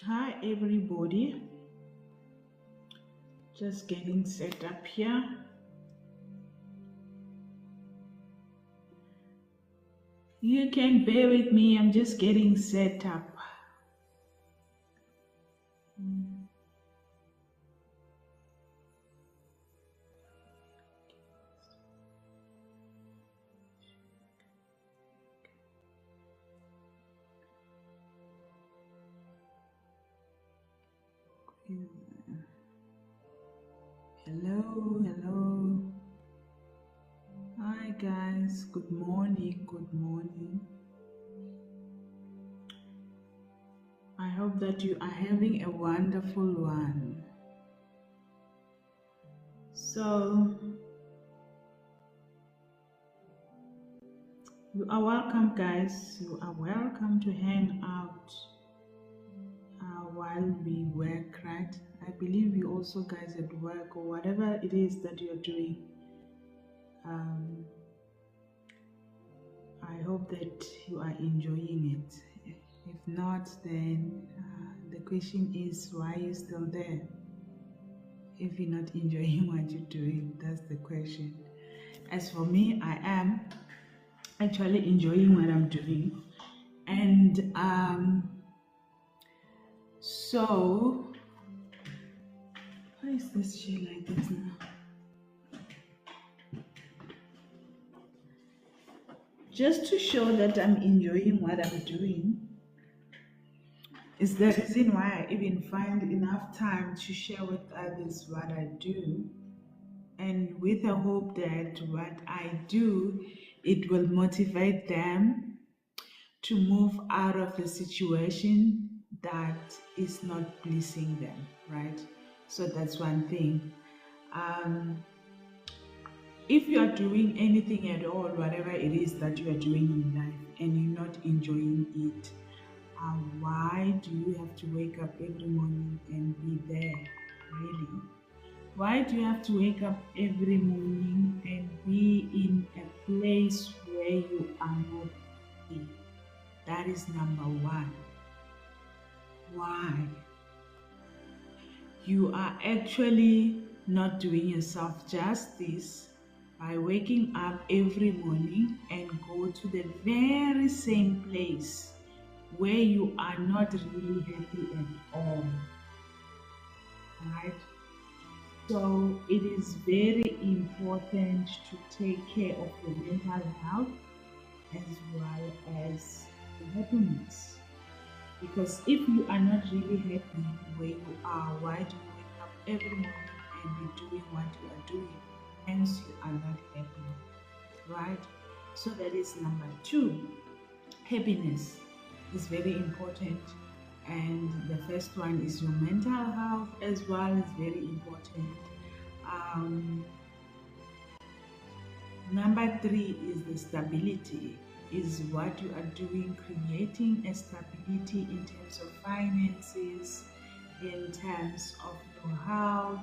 Hi everybody, just getting set up here. You can bear with me, I'm just getting set up. Hello. Hi guys, good morning. I hope that you are having a wonderful one. So, you are welcome guys, you are welcome to hang out while we work, right? I believe you also guys at work or whatever it is that you're doing. I hope that you are enjoying it. If not, then the question is, why are you still there? If you're not enjoying what you're doing, that's the question. As for me, I am actually enjoying what I'm doing. And so, why is this shit like this now? Just to show that I'm enjoying what I'm doing is the reason why I even find enough time to share with others what I do, and with the hope that what I do, it will motivate them to move out of the situation that is not pleasing them, right? So that's one thing. If you are doing anything at all, whatever it is that you are doing in life, and you're not enjoying it, why do you have to wake up every morning and be there? Really? Why do you have to wake up every morning and be in a place where you are not happy? That is number one. Why? You are actually not doing yourself justice by waking up every morning and go to the very same place where you are not really happy at all. Right? So it is very important to take care of your mental health as well as your happiness. Because if you are not really happy where you are, why do you wake up every morning and be doing what you are doing? Hence, you are not happy, right? So that is number two. Happiness is very important, and the first one is your mental health as well is very important. Number three is the stability, is what you are doing, creating a stability in terms of finances, in terms of your health,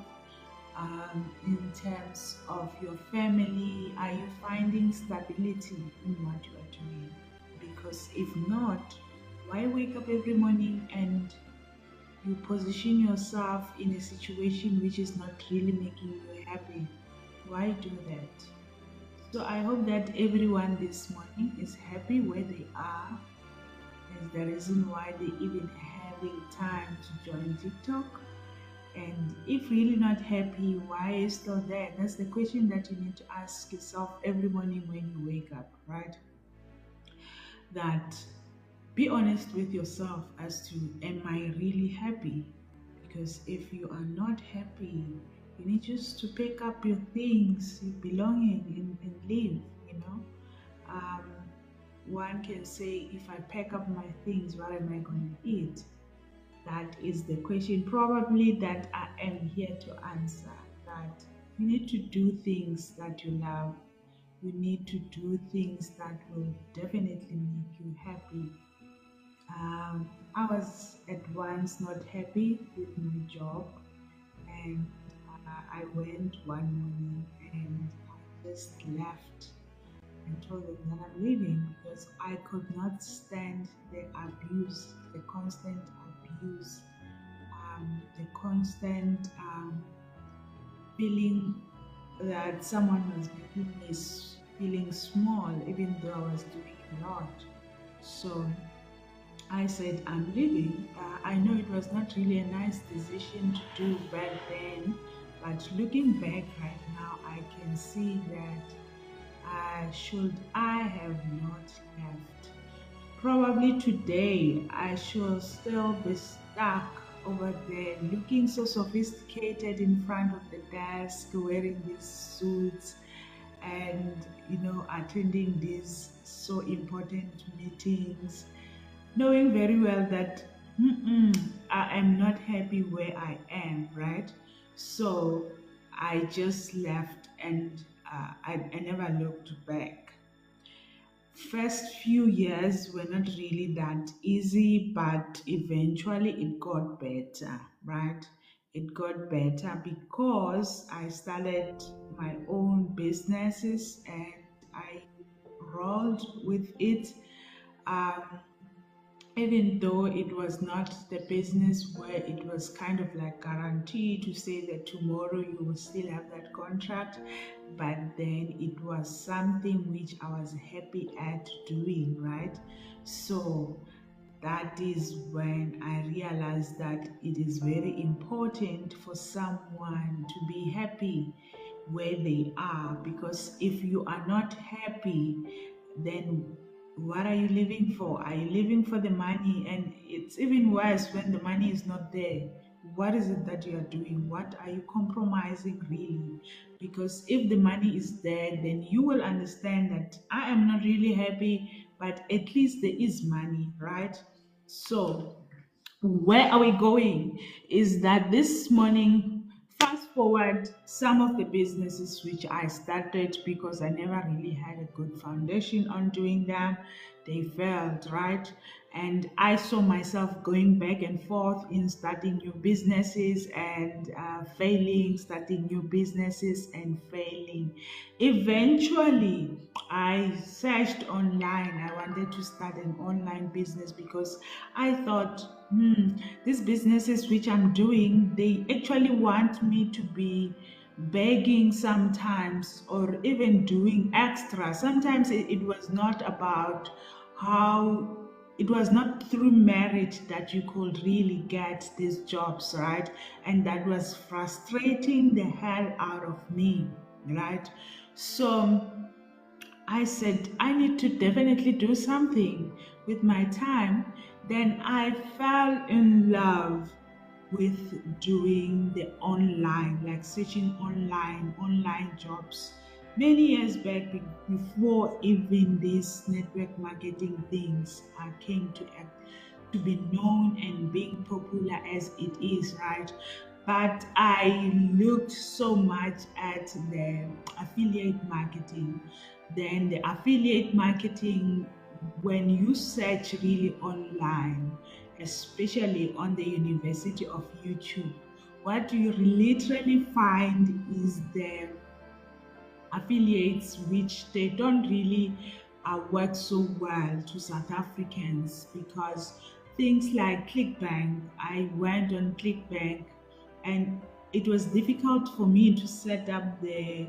in terms of your family. Are you finding stability in what you are doing? Because if not, why wake up every morning and you position yourself in a situation which is not really making you happy? Why do that? So I hope that everyone this morning is happy where they are. Is the reason why they even having time to join TikTok. And if really not happy, why are you still there? That's the question that you need to ask yourself every morning when you wake up, right? That be honest with yourself as to, am I really happy? Because if you are not happy, you need just to pick up your things, your belonging, and leave, you know. One can say, if I pack up my things, what am I going to eat? That is the question probably that I am here to answer. That you need to do things that you love. You need to do things that will definitely make you happy. I was at once not happy with my job, and I went one morning and I just left and told them that I'm leaving because I could not stand the abuse, the constant abuse, the constant feeling that someone was making me feeling small, even though I was doing a lot. So I said, I'm leaving. I know it was not really a nice decision to do back then, but looking back right now, I can see that should I have not left, probably today I should still be stuck over there looking so sophisticated in front of the desk, wearing these suits and attending these so important meetings, knowing very well that I am not happy where I am, right? So I just left and I never looked back. First few years were not really that easy, but eventually it got better, right? It got better because I started my own businesses and I rolled with it. Um, Even though it was not the business where it was kind of like guaranteed to say that tomorrow you will still have that contract, but then it was something which I was happy at doing, right? So that is when I realized that it is very important for someone to be happy where they are, because if you are not happy, then what are you living for? Are you living for the money? And it's even worse when the money is not there. What is it that you are doing? What are you compromising really? Because if the money is there, then you will understand that I am not really happy, but at least there is money, right? So where are we going is that this morning, fast forward some of the businesses which I started because I never really had a good foundation on doing them, they failed, right? And I saw myself going back and forth in starting new businesses and failing, starting new businesses and failing. Eventually, I searched online. I wanted to start an online business because I thought, these businesses which I'm doing, they actually want me to be begging sometimes or even doing extra. Sometimes it was not about how it was not through merit that you could really get these jobs, right? And that was frustrating the hell out of me, right? So I said, I need to definitely do something with my time. Then I fell in love with doing the online, like searching online jobs. Many years back, before even these network marketing things came to be known and being popular as it is, right? But I looked so much at the affiliate marketing. Then the affiliate marketing, when you search really online, especially on the University of YouTube, what you literally find is the affiliates which they don't really work so well to South Africans, because things like ClickBank, I went on ClickBank and it was difficult for me to set up the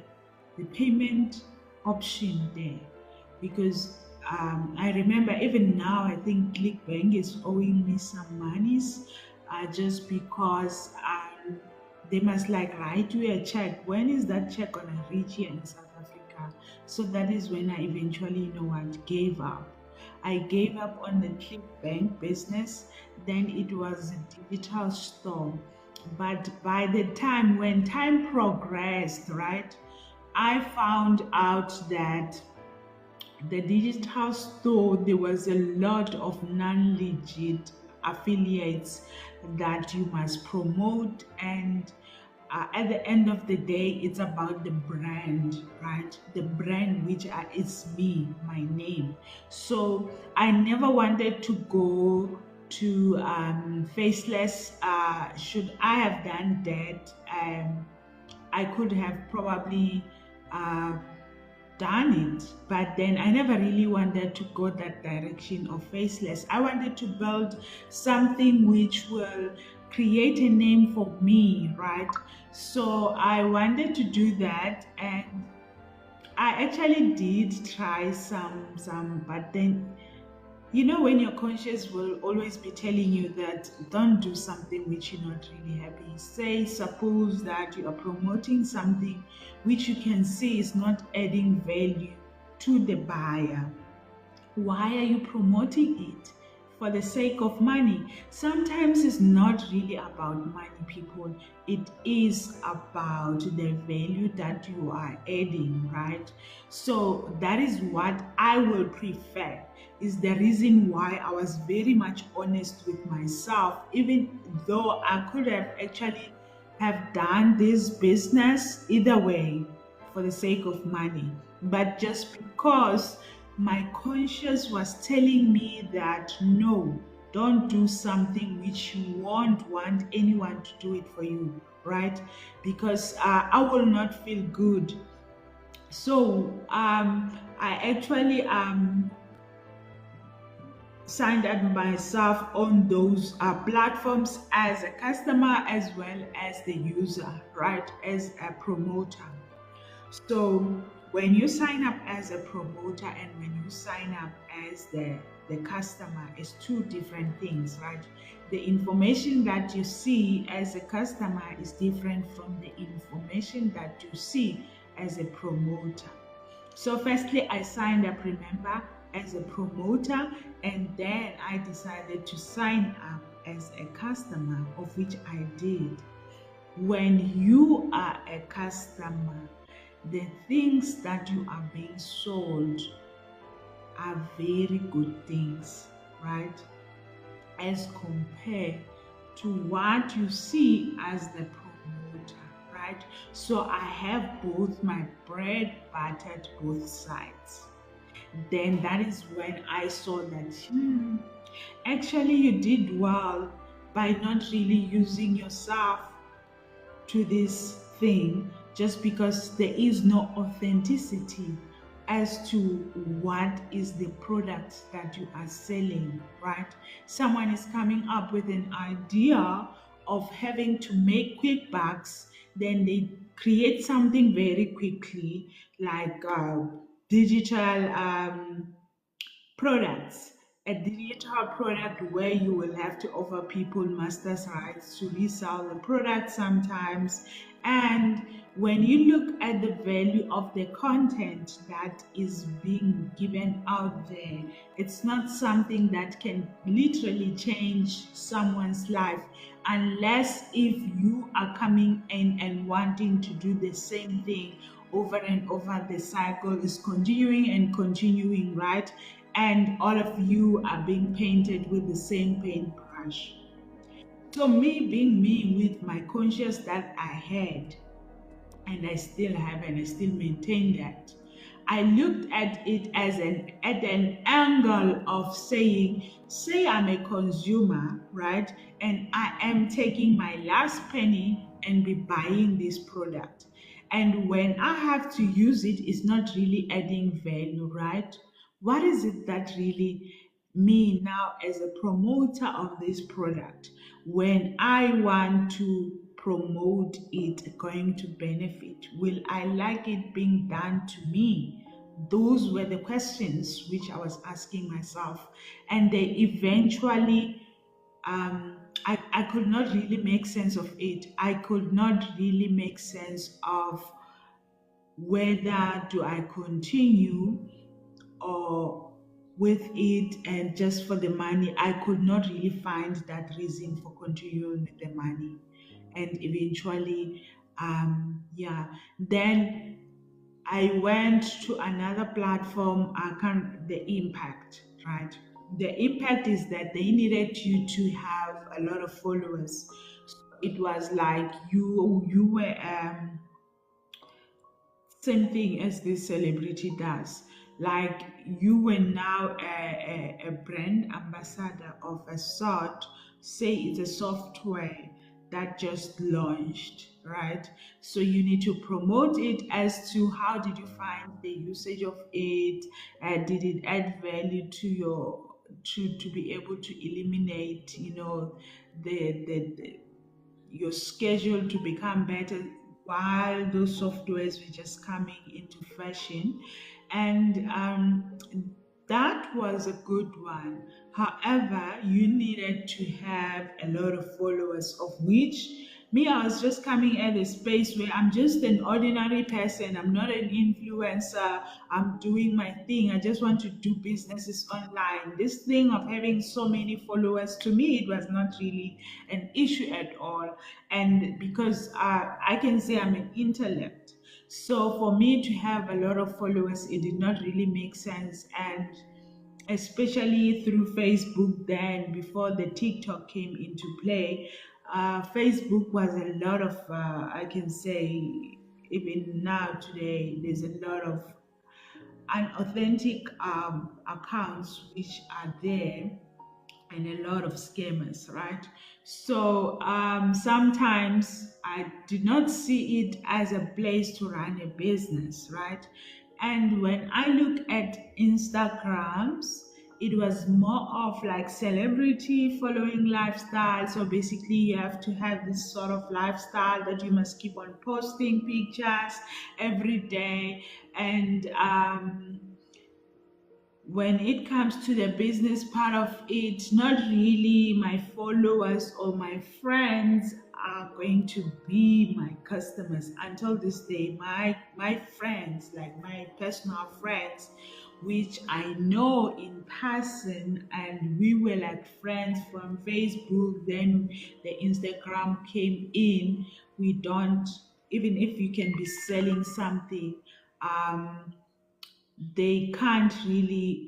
payment option there, because I remember even now I think ClickBank is owing me some monies just because they must like write you a check. When is that check gonna reach here in South Africa? So that is when I eventually, gave up. I gave up on the ClickBank business. Then it was a digital store. But by the time when time progressed, right, I found out that the digital store, there was a lot of non-legit affiliates that you must promote, and at the end of the day, it's about the brand, right? The brand which is me, my name. So I never wanted to go to faceless. Should I have done that? I could have probably uh, done it, but then I never really wanted to go that direction of faceless. I wanted to build something which will create a name for me, right? So I wanted to do that, and I actually did try some, but then when your conscience will always be telling you that don't do something which you're not really happy. Say, suppose that you are promoting something which you can see is not adding value to the buyer. Why are you promoting it? For the sake of money. Sometimes it's not really about money, people. It is about the value that you are adding, right? So that is what I will prefer. Is the reason why I was very much honest with myself, even though I could have actually have done this business either way for the sake of money. But just because my conscience was telling me that no, don't do something which you won't want anyone to do it for you, right? Because I will not feel good. So I actually signed up myself on those platforms as a customer as well as the user, right? As a promoter. So when you sign up as a promoter and when you sign up as the customer is two different things, right? The information that you see as a customer is different from the information that you see as a promoter. So firstly, I signed up, remember, as a promoter, and then I decided to sign up as a customer, of which I did. When you are a customer, the things that you are being sold are very good things, right? As compared to what you see as the promoter, right? So I have both my bread buttered both sides. Then that is when I saw that actually you did well by not really using yourself to this thing, just because there is no authenticity as to what is the product that you are selling, right? Someone is coming up with an idea of having to make quick bucks, then they create something very quickly, like digital products, a digital product where you will have to offer people master's rights to resell the product sometimes. And when you look at the value of the content that is being given out there, it's not something that can literally change someone's life, unless if you are coming in and wanting to do the same thing over and over. The cycle is continuing and continuing, right? And all of you are being painted with the same paintbrush. So me being me with my conscience that I had, and I still have, and I still maintain that, I looked at it as an angle of saying, say I'm a consumer, right? And I am taking my last penny and be buying this product. And when I have to use it, it's not really adding value, right? What is it that really me now as a promoter of this product, when I want to promote it, going to benefit, will I like it being done to me? Those were the questions which I was asking myself, and they eventually I could not really make sense of it. I could not really make sense of whether do I continue or with it and just for the money. I could not really find that reason for continuing with the money. And eventually, yeah, then I went to another platform. I can the impact, right? The impact is that they needed you to have a lot of followers. So it was like you were same thing as this celebrity does. Like you were now a brand ambassador of a sort, say it's a software that just launched, right? So you need to promote it as to how did you find the usage of it? Did it add value to your to be able to eliminate, the your schedule to become better while those softwares were just coming into fashion. And that was a good one. However, you needed to have a lot of followers, of which me, I was just coming at a space where I'm just an ordinary person. I'm not an influencer. I'm doing my thing. I just want to do businesses online. This thing of having so many followers, to me, it was not really an issue at all. And because I can say I'm an intellect. So for me to have a lot of followers, it did not really make sense. And especially through Facebook, then before the TikTok came into play, Facebook was a lot of, I can say, even now today, there's a lot of unauthentic accounts which are there, and a lot of scammers, right? So sometimes I did not see it as a place to run a business, right? And when I look at Instagrams, it was more of like celebrity following lifestyle. So basically, you have to have this sort of lifestyle that you must keep on posting pictures every day. And when it comes to the business part of it, not really my followers or my friends are going to be my customers until this day. My friends, like my personal friends, which I know in person, and we were like friends from Facebook, then the Instagram came in. We don't, even if you can be selling something, um they can't really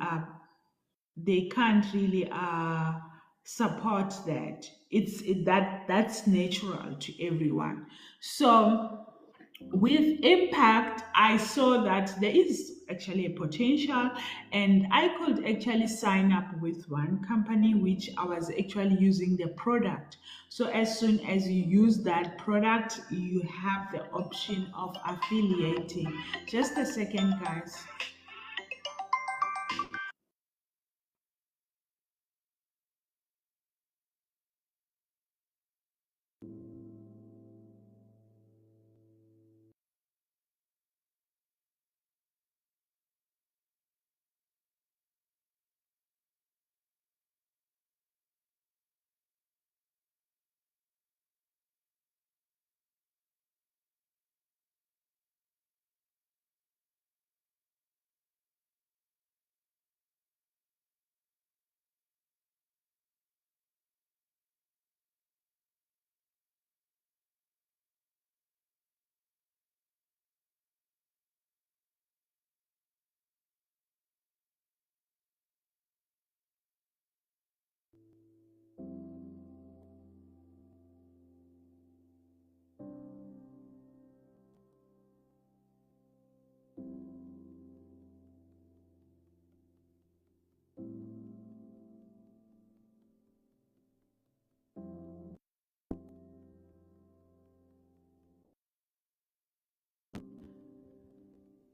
support that. That's natural to everyone. So with impact, I saw that there is actually a potential, and I could actually sign up with one company which I was actually using the product. So as soon as you use that product, you have the option of affiliating. Just a second, guys.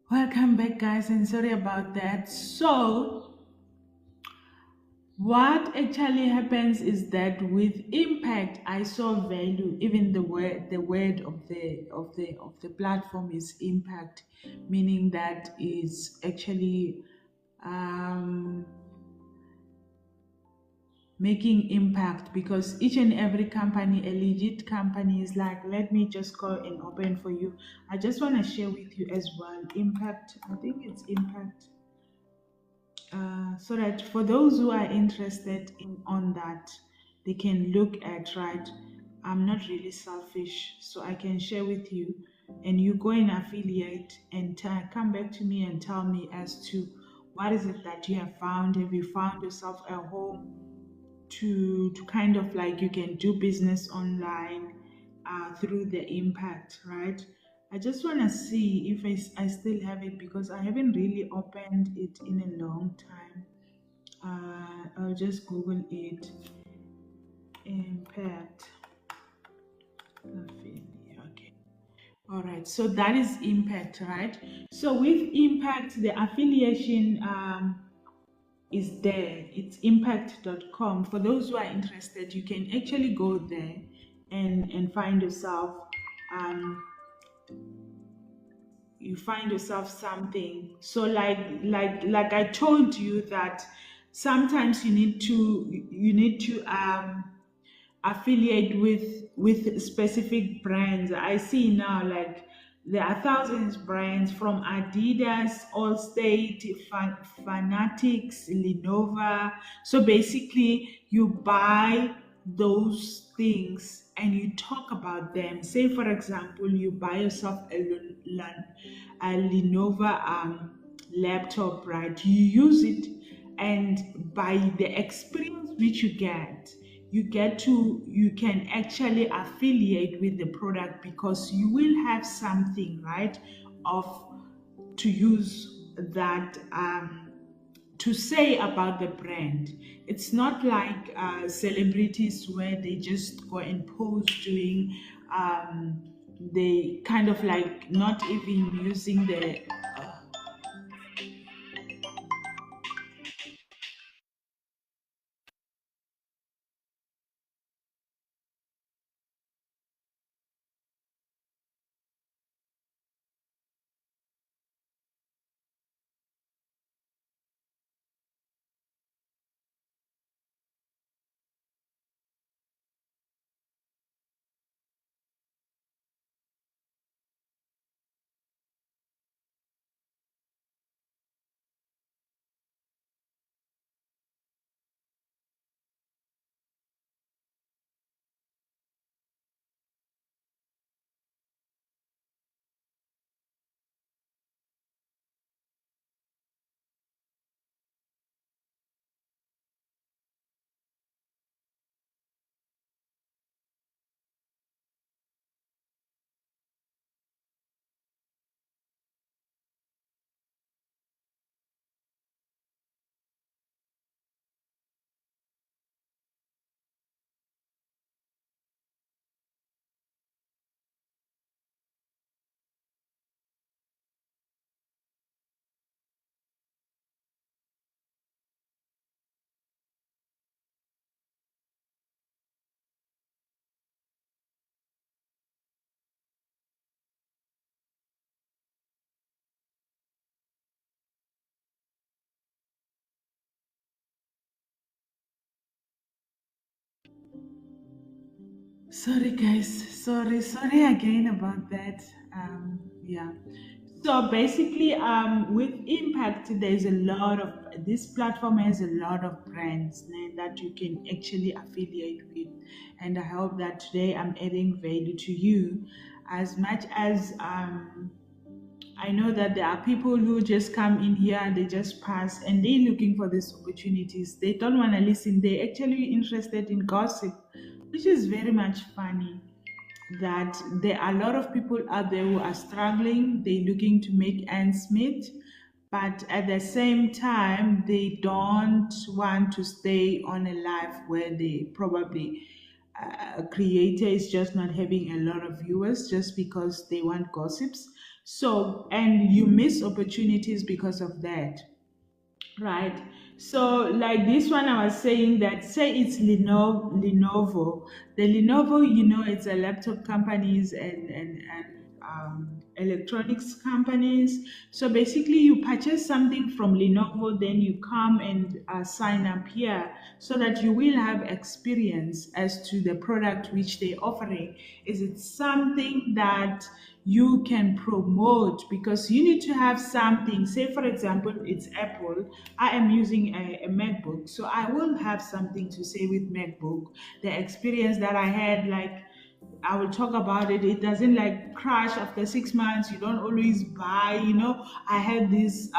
Welcome back, guys, and sorry about that. So, what actually happens is that with impact, I saw value. Even the word of the platform is impact, meaning that is actually um, making impact, because each and every company, a legit company, is like, let me just go and open for you. I just want to share with you as well. Impact, I think it's impact. So that for those who are interested in on that, they can look at, right. I'm not really selfish, so I can share with you, and you go and affiliate and come back to me and tell me as to what is it that you have found. Have you found yourself a home to kind of like you can do business online through the impact, right? I just want to see if I still have it, because I haven't really opened it in a long time. I'll just Google it. Impact. Okay. All right. So that is impact, right? So with impact, the affiliation is there. It's impact.com. For those who are interested, you can actually go there and find yourself um, you find yourself something. So like I told you that sometimes you need to affiliate with specific brands. I see now like there are thousands brands from Adidas, Allstate, Fanatics, Lenovo. So basically, you buy those things and you talk about them. Say, for example, you buy yourself a Lenovo laptop, right? You use it, and by the experience which you can actually affiliate with the product because you will have something, right, of to use that to say about the brand. It's not like celebrities where they just go and pose doing they kind of like not even using the Sorry, guys. Sorry again about that. Yeah. So basically, with Impact, there's a lot of this platform has a lot of brands that you can actually affiliate with, and I hope that today I'm adding value to you, as much as I know that there are people who just come in here and they just pass and they're looking for these opportunities. They don't want to listen. They're actually interested in gossip, which is very much funny that there are a lot of people out there who are struggling. They're looking to make ends meet, but at the same time, they don't want to stay on a life where they probably a creator is just not having a lot of viewers just because they want gossips. So, and you miss opportunities because of that. Right. So, like this one, I was saying that say it's Lenovo. The Lenovo, it's a laptop companies and electronics companies. So basically, you purchase something from Lenovo, then you come and sign up here so that you will have experience as to the product which they're offering. Is it something that you can promote because you need to have something? Say for example it's Apple. I am using a MacBook, so I will have something to say with MacBook, the experience that I had. Like I will talk about it. It doesn't like crash after 6 months. You don't always buy. I had this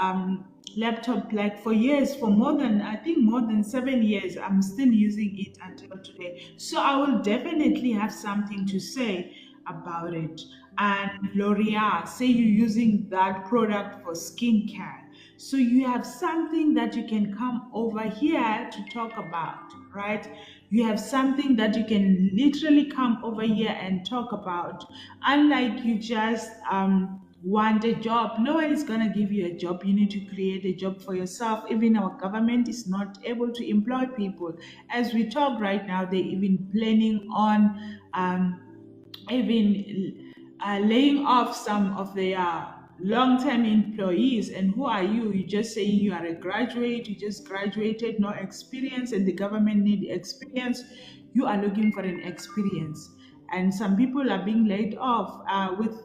laptop like for years, for more than I think more than 7 years. I'm still using it until today. So I will definitely have something to say about it. And L'Oreal, say you're using that product for skincare. So you have something that you can come over here to talk about. right? You have something that you can literally come over here and talk about. Unlike you just want a job, no one is going to give you a job. You need to create a job for yourself. Even our government is not able to employ people. As we talk right now, they're even planning on even laying off some of their long-term employees. And who are you? You just saying you are a graduate, you just graduated, no experience, and the government need experience. You are looking for an experience, and some people are being laid off with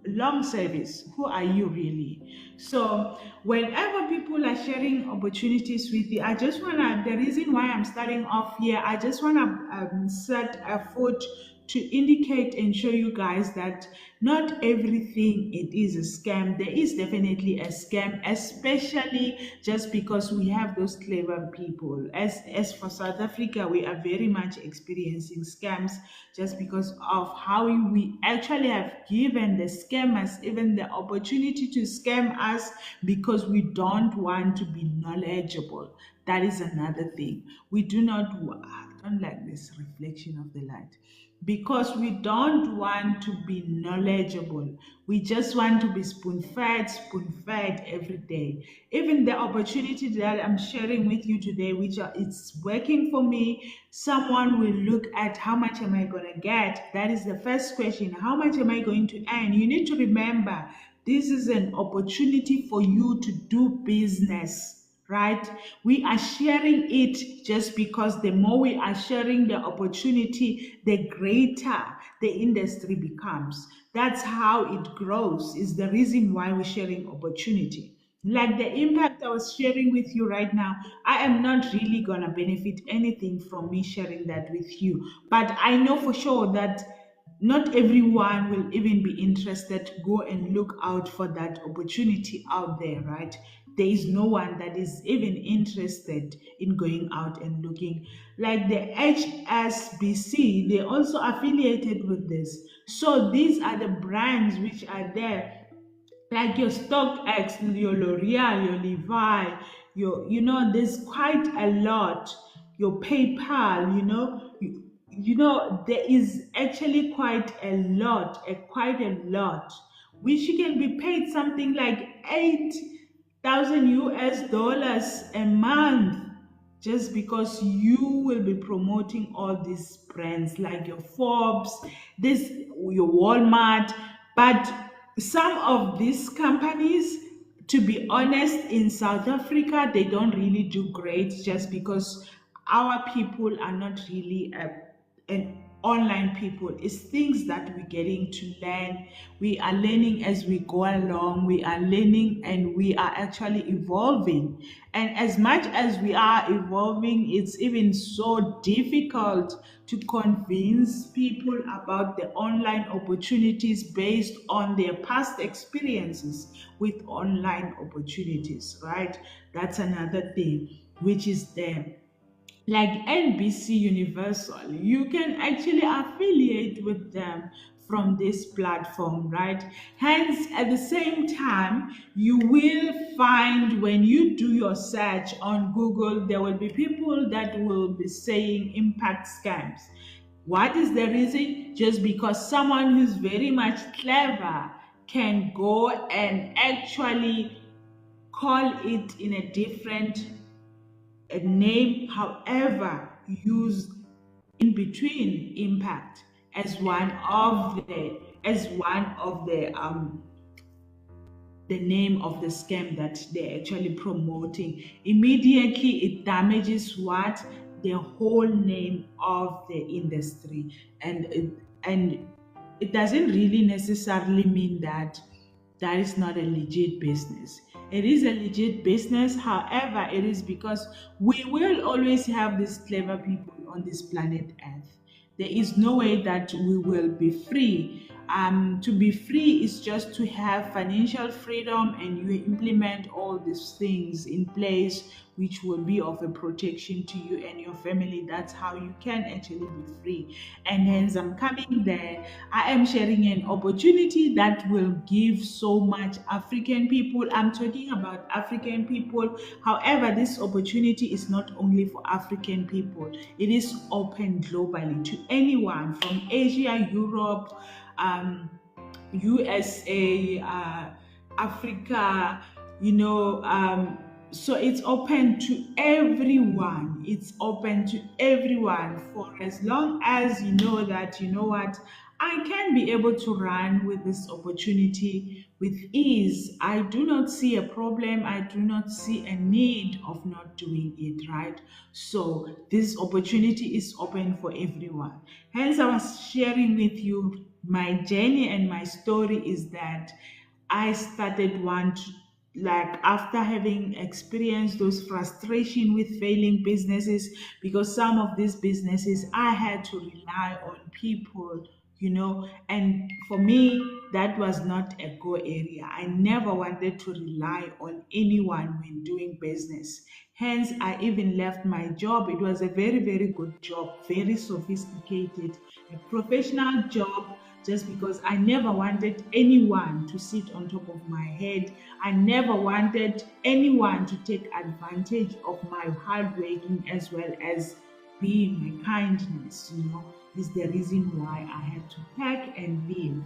long service. Who are you really? So whenever people are sharing opportunities with you, I just want to, the reason why I'm starting off here, I just want to set a foot to indicate and show you guys that not everything it is a scam. There is definitely a scam, especially just because we have those clever people. As for South Africa, we are very much experiencing scams just because of how we actually have given the scammers even the opportunity to scam us because we don't want to be knowledgeable. That is another thing. We do not, I don't like this reflection of the light, because we don't want to be knowledgeable. We just want to be spoon fed every day. Even the opportunity that I'm sharing with you today, which it's working for me, someone will look at how much am I going to get. That is the first question. How much am I going to earn? You need to remember this is an opportunity for you to do business, right? We are sharing it just because the more we are sharing the opportunity, the greater the industry becomes. That's how it grows, is the reason why we're sharing opportunity. Like the impact I was sharing with you right now, I am not really gonna benefit anything from me sharing that with you. But I know for sure that not everyone will even be interested to go and look out for that opportunity out there, right? There is no one that is even interested in going out and looking. Like the HSBC, they also affiliated with this. So these are the brands which are there, like your StockX, your L'Oreal, your Levi, there's quite a lot. Your PayPal, there is actually quite a lot, which you can be paid something like 8,000 US dollars a month just because you will be promoting all these brands like your Forbes, this your Walmart. But some of these companies, to be honest, in South Africa, they don't really do great just because our people are not really an online people. It's things that we're getting to learn. We are learning as we go along. We are learning and we are actually evolving. And as much as we are evolving, it's even so difficult to convince people about the online opportunities based on their past experiences with online opportunities, right? That's another thing which is there. Like NBC Universal, you can actually affiliate with them from this platform, right? Hence, at the same time, you will find when you do your search on Google, there will be people that will be saying impact scams. What is the reason? Just because someone who's very much clever can go and actually call it in a different a name, however, used in between impact as one of the name of the scam that they're actually promoting. Immediately it damages what? The whole name of the industry. And it doesn't really necessarily mean that that is not a legit business. It is a legit business, however, it is because we will always have these clever people on this planet Earth. There is no way that we will be free To be free is just to have financial freedom, and you implement all these things in place which will be of a protection to you and your family. That's how you can actually be free. And hence, I'm coming there. I am sharing an opportunity that will give so much African people. I'm talking about African people. However, this opportunity is not only for African people, it is open globally to anyone from Asia, Europe, um, USA, Africa, so it's open to everyone. It's open to everyone for as long as you know that, you know what, I can be able to run with this opportunity with ease. I do not see a problem. I do not see a need of not doing it, right? So this opportunity is open for everyone. Hence, I was sharing with you my journey, and my story is that I started like after having experienced those frustration with failing businesses, because some of these businesses I had to rely on people, and for me that was not a go area. I never wanted to rely on anyone when doing business. Hence, I even left my job. It was a very, very good job, very sophisticated, a professional job, just because I never wanted anyone to sit on top of my head. I never wanted anyone to take advantage of my hard working as well as being my kindness, is the reason why I had to pack and leave.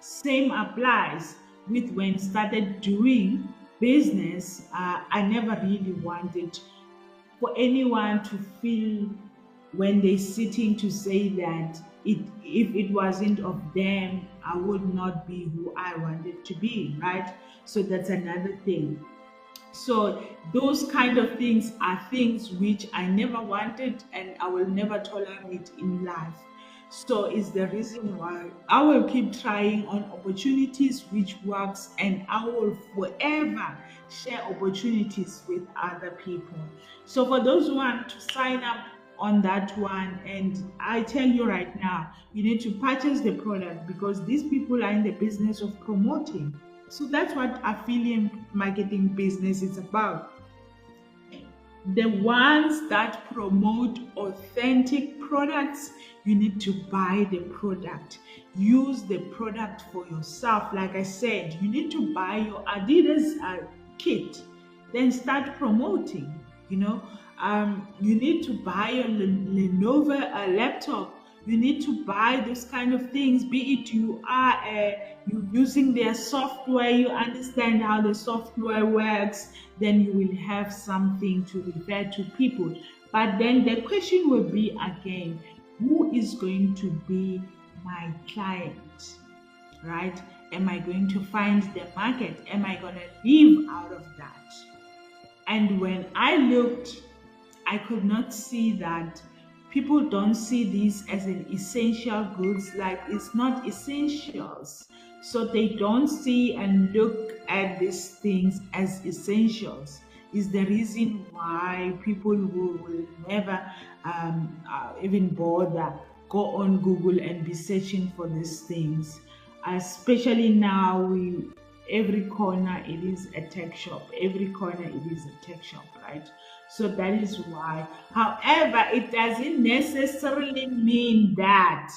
Same applies with when started doing business. I never really wanted for anyone to feel when they're sitting to say that if it wasn't of them, I would not be who I wanted to be, right? So that's another thing. So those kind of things are things which I never wanted and I will never tolerate in life. So it's the reason why I will keep trying on opportunities which works, and I will forever share opportunities with other people. So for those who want to sign up on that one, and I tell you right now, you need to purchase the product because these people are in the business of promoting. So that's what affiliate marketing business is about. The ones that promote authentic products, you need to buy the product. Use the product for yourself. Like I said, you need to buy your Adidas kit, then start promoting. You need to buy a Lenovo laptop. You need to buy those kind of things, be it you are you using their software, you understand how the software works, then you will have something to refer to people. But then the question will be again, who is going to be my client, right? Am I going to find the market? Am I going to live out of that? And when I looked, I could not see that. People don't see this as an essential goods, like it's not essentials. So they don't see and look at these things as essentials. Is the reason why people who will never even bother go on Google and be searching for these things. Especially now, every corner it is a tech shop. Every corner it is a tech shop, right? So that is why. However, it doesn't necessarily mean that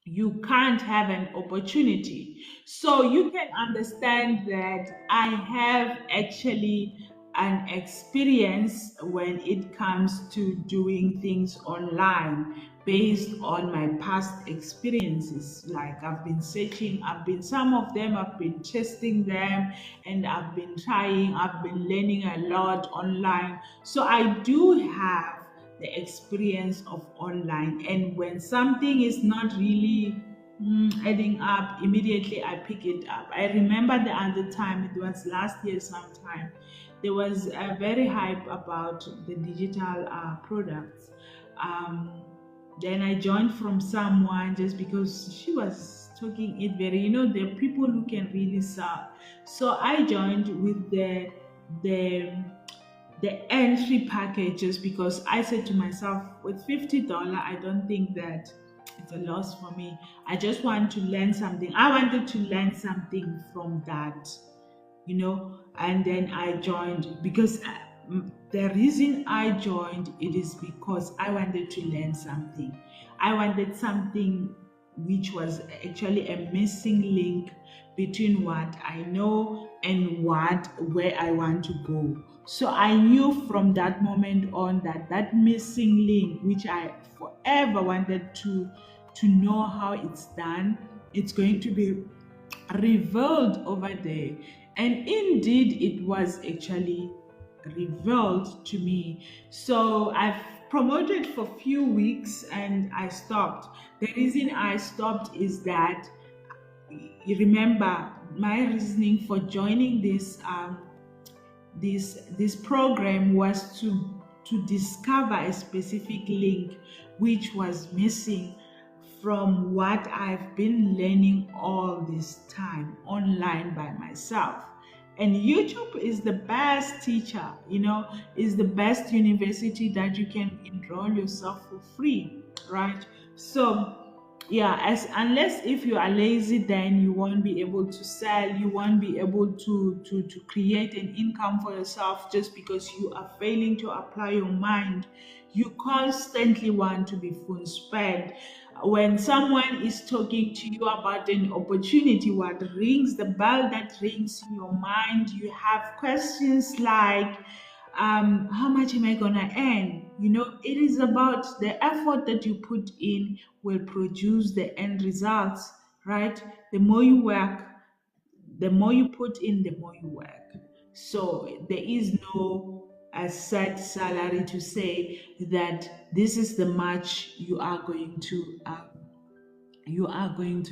you can't have an opportunity. So you can understand that I have actually an experience when it comes to doing things online based on my past experiences. Like I've been searching, some of them I've been testing them, and I've been trying, I've been learning a lot online. So I do have the experience of online, and when something is not really adding up, immediately I pick it up. I remember the other time, it was last year sometime, there was a very hype about the digital products. Then I joined from someone just because she was talking it very, the people who can really sell. So I joined with the entry packages because I said to myself, with $50, I don't think that It's a loss for me. I just want to learn something. I wanted to learn something from that, and then I joined because the reason I joined it is because I wanted to learn something. I wanted something which was actually a missing link between what I know and where I want to go. So I knew from that moment on that that missing link, which I forever wanted to know how it's done, it's going to be revealed over there. And indeed, it was actually revealed to me. So I've promoted for a few weeks and I stopped. The reason I stopped is that, you remember, my reasoning for joining this program was to discover a specific link which was missing from what I've been learning all this time online by myself. And YouTube is the best teacher, is the best university that you can enroll yourself for free, right? So yeah, as unless if you are lazy, then you won't be able to sell, you won't be able to create an income for yourself just because you are failing to apply your mind. You constantly want to be full spent. When someone is talking to you about an opportunity, what rings the bell that rings in your mind, you have questions like, how much am I gonna earn? It is about the effort that you put in will produce the end results, right? The more you work, the more you put in, the more you work. So there is no a set salary to say that this is the much you are going to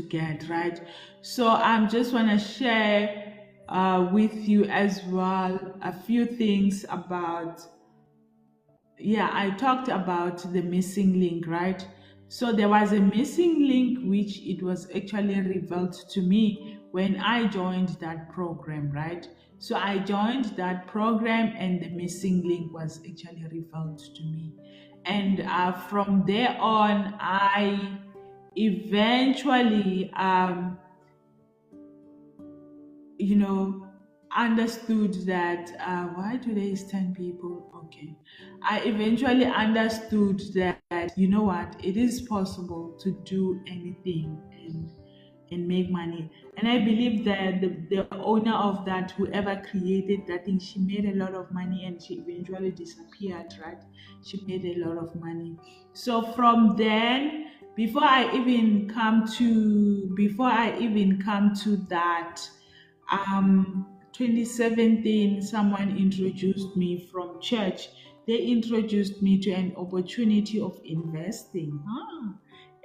get, right? So I'm just want to share with you as well a few things about, yeah, I talked about the missing link, right? So there was a missing link which it was actually revealed to me when I joined that program, right? So I joined that program and the missing link was actually revealed to me. And from there on, I eventually you know, understood that, why do they stand people? Okay. I eventually understood that, you know what, it is possible to do anything and make money. And I believe that the owner of that, whoever created that thing, she made a lot of money and she eventually disappeared, right? She made a lot of money. So from then, before I even come to that, 2017, someone introduced me from church. They introduced me to an opportunity of investing.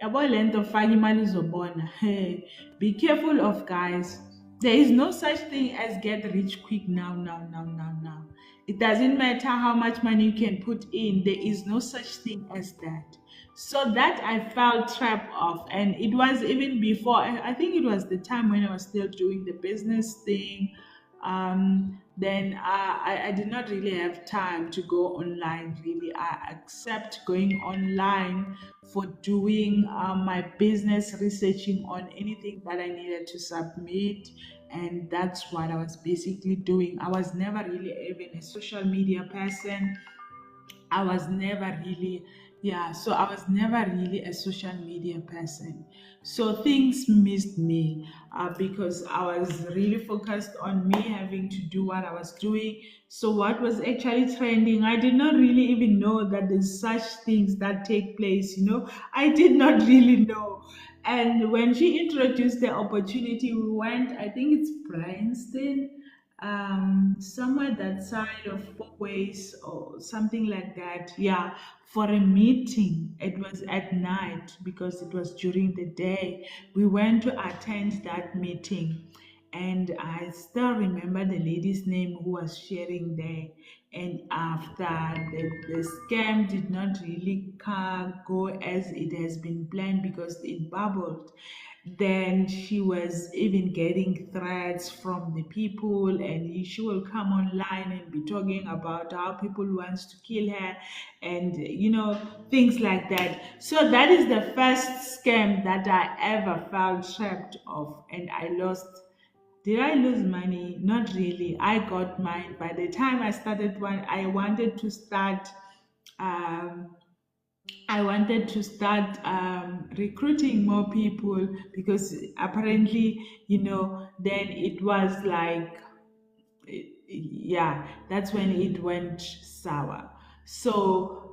Yabo le nto faka imali uzobona. Hey, be careful of, guys. There is no such thing as get rich quick now, now, now, now, now. It doesn't matter how much money you can put in. There is no such thing as that. So that I felt trapped of, and it was even before. I think it was the time when I was still doing the business thing. Then I did not really have time to go online. Really, I accept going online for doing my business, researching on anything that I needed to submit. And that's what I was basically doing. I was never really even a social media person. I was never really, yeah, so I was never really a social media person. So things missed me because I was really focused on me having to do what I was doing. So what was actually trending, I did not really even know that there's such things that take place, I did not really know. And when she introduced the opportunity, we went, I think it's Bryanston, somewhere that side of Four Ways or something like that. Yeah, for a meeting. It was at night because it was during the day. We went to attend that meeting, and I still remember the lady's name who was sharing there. And after the scam did not really go as it has been planned because it bubbled. Then she was even getting threats from the people, and she will come online and be talking about how people wants to kill her, and things like that. So that is the first scam that I ever felt trapped of, and I lost. Did I lose money? Not really. I got mine. By the time I started one, I wanted to start. Um, I wanted to start recruiting more people, because apparently, then it was like, yeah, that's when it went sour. So,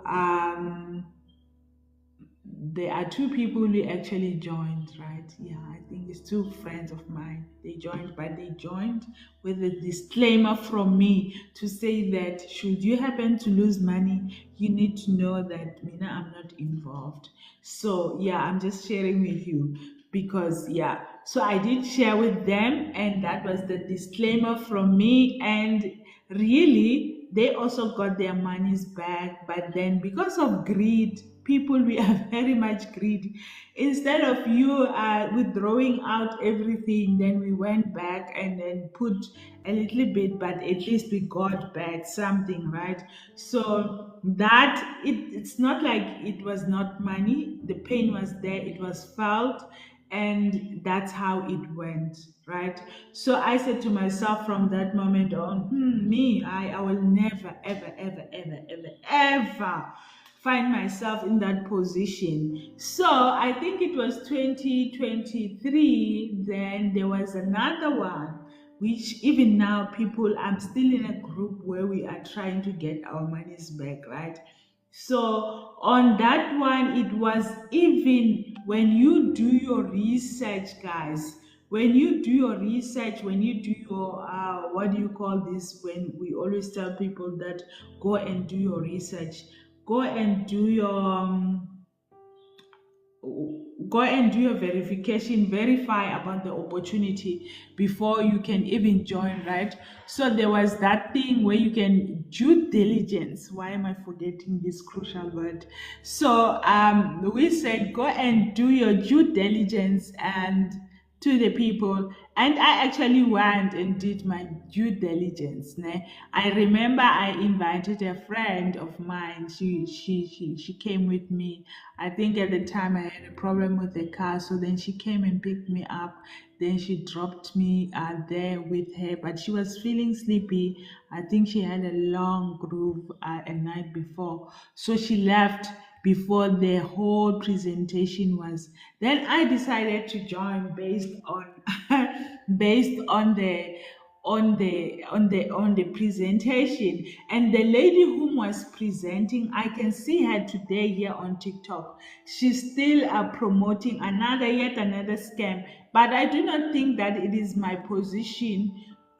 there are two people who actually joined, right? Yeah, I think it's two friends of mine. They joined, but they joined with a disclaimer from me to say that should you happen to lose money, you need to know that Mina, I'm not involved. So yeah, I'm just sharing with you, because yeah. So I did share with them, and that was the disclaimer from me. And really, they also got their monies back. But then, because of greed, people, we are very much greedy. Instead of you withdrawing out everything, then we went back and then put a little bit, but at least we got back something, right? So that it's not like it was not money. The pain was there, it was felt, and that's how it went, right? So I said to myself from that moment on, me, I will never, ever, ever, ever, ever, ever find myself in that position. So I think it was 2023, then there was another one, which even now people, I'm still in a group where we are trying to get our monies back, right? So on that one, it was, even when you do your research, guys, when you do your research, when you do your, what do you call this? When we always tell people that go and do your research, go and do your, go and do your verification, verify about the opportunity before you can even join, right? So there was that thing where you can due diligence. Why am I forgetting this crucial word? So we said go and do your due diligence and to the people, and I actually went and did my due diligence, ne? I remember I invited a friend of mine. She came with me. I think at the time I had a problem with the car, so then she came and picked me up. Then she dropped me there with her, but she was feeling sleepy. I think she had a long groove a night before, so she left before the whole presentation was. Then I decided to join based on based on the presentation. And the lady whom was presenting, I can see her today here on TikTok. She's still promoting another, yet another scam. But I do not think that it is my position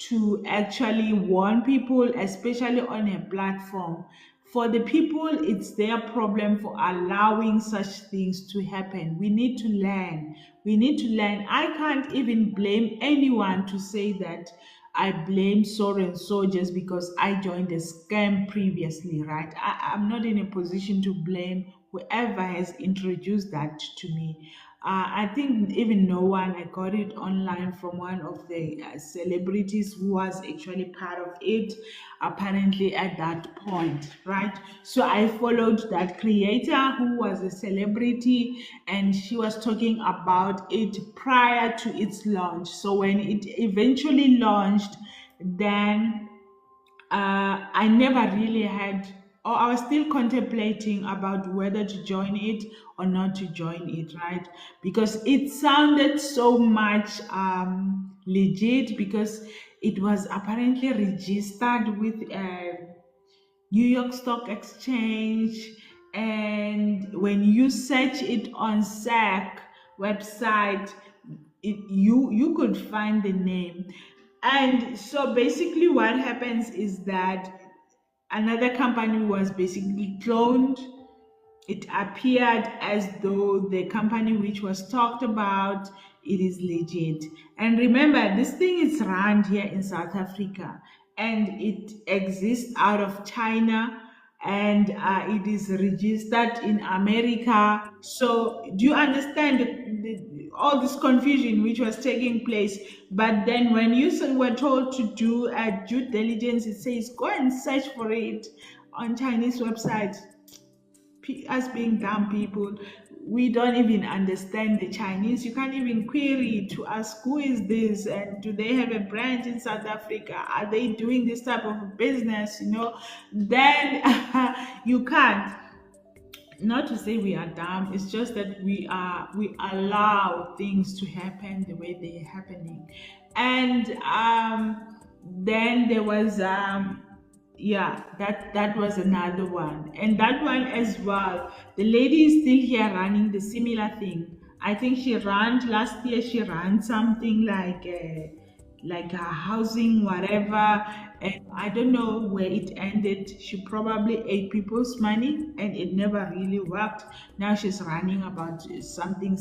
to actually warn people, especially on a platform. For the people, it's their problem for allowing such things to happen. We need to learn. We need to learn. I can't even blame anyone to say that I blame so and so just because I joined a scam previously, right? I'm not in a position to blame whoever has introduced that to me. I think even no one, I got it online from one of the celebrities who was actually part of it, apparently at that point, right? So I followed that creator who was a celebrity, and she was talking about it prior to its launch. So when it eventually launched, then I never really had, or I was still contemplating about whether to join it or not to join it, right? Because it sounded so much legit, because it was apparently registered with New York Stock Exchange. And when you search it on SEC website, you could find the name. And so basically what happens is that another company was basically cloned. It appeared as though the company which was talked about, it is legit. And remember, this thing is run here in South Africa, and it exists out of China, and it is registered in America. So do you understand all this confusion which was taking place. But then when you were told to do a due diligence, it says go and search for it on Chinese websites. Us being dumb people, we don't even understand the Chinese. You can't even query to ask who is this and do they have a branch in South Africa? Are they doing this type of business? Then you can't. Not to say we are dumb, it's just that we allow things to happen the way they're happening. And then there was yeah, that was another one, and that one as well, the lady is still here running the similar thing. I think she ran last year, she ran something like a housing whatever, and I don't know where it ended. She probably ate people's money and it never really worked. Now she's running about something.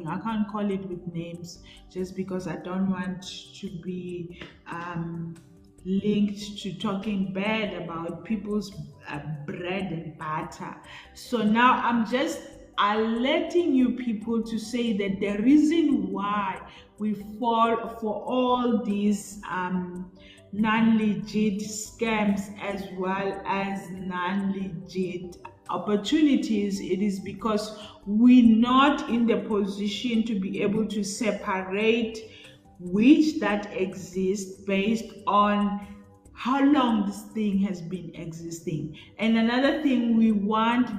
I can't call it with names just because I don't want to be linked to talking bad about people's bread and butter. So now I'm just alerting you people to say that the reason why we fall for all these non-legit scams as well as non-legit opportunities, it is because we're not in the position to be able to separate which that exists based on how long this thing has been existing. And another thing, we want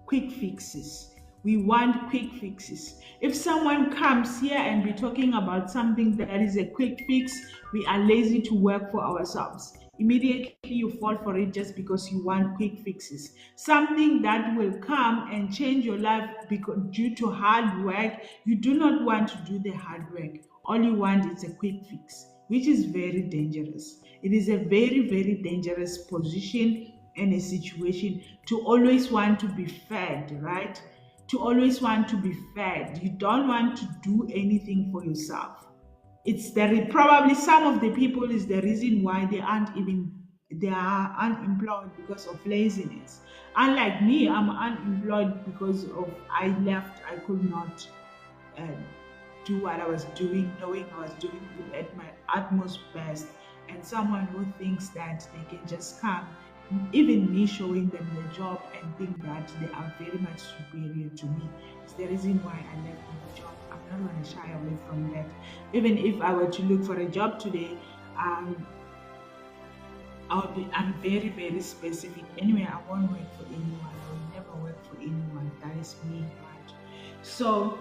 quick fixes. We want quick fixes. If someone comes here and be talking about something that is a quick fix, we are lazy to work for ourselves. Immediately you fall for it just because you want quick fixes. Something that will come and change your life because due to hard work, you do not want to do the hard work. All you want is a quick fix, which is very dangerous. It is a very, very dangerous position and a situation to always want to be fed, right? To always want to be fed. You don't want to do anything for yourself. It's probably some of the people is the reason why they are unemployed because of laziness. Unlike me, I'm unemployed because of I left. I could not uh, do what I was doing, knowing I was doing it at my utmost best. And someone who thinks that they can just come, even me showing them the job and think that they are very much superior to me. It's the reason why I left the job. I'm not going to shy away from that. Even if I were to look for a job today, I'm very, very specific. Anyway, I won't work for anyone. I will never work for anyone. That is me, right? So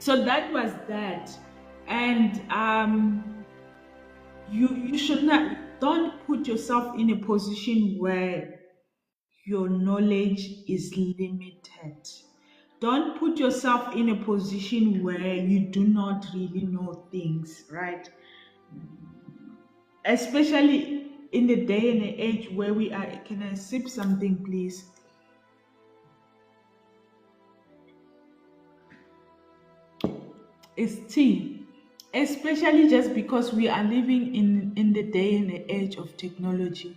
that was that. And you should not, don't put yourself in a position where your knowledge is limited. Don't put yourself in a position where you do not really know things, right? Especially in the day and the age where we are. Can I sip something, please? It's tea. Especially just because we are living in the day and the age of technology.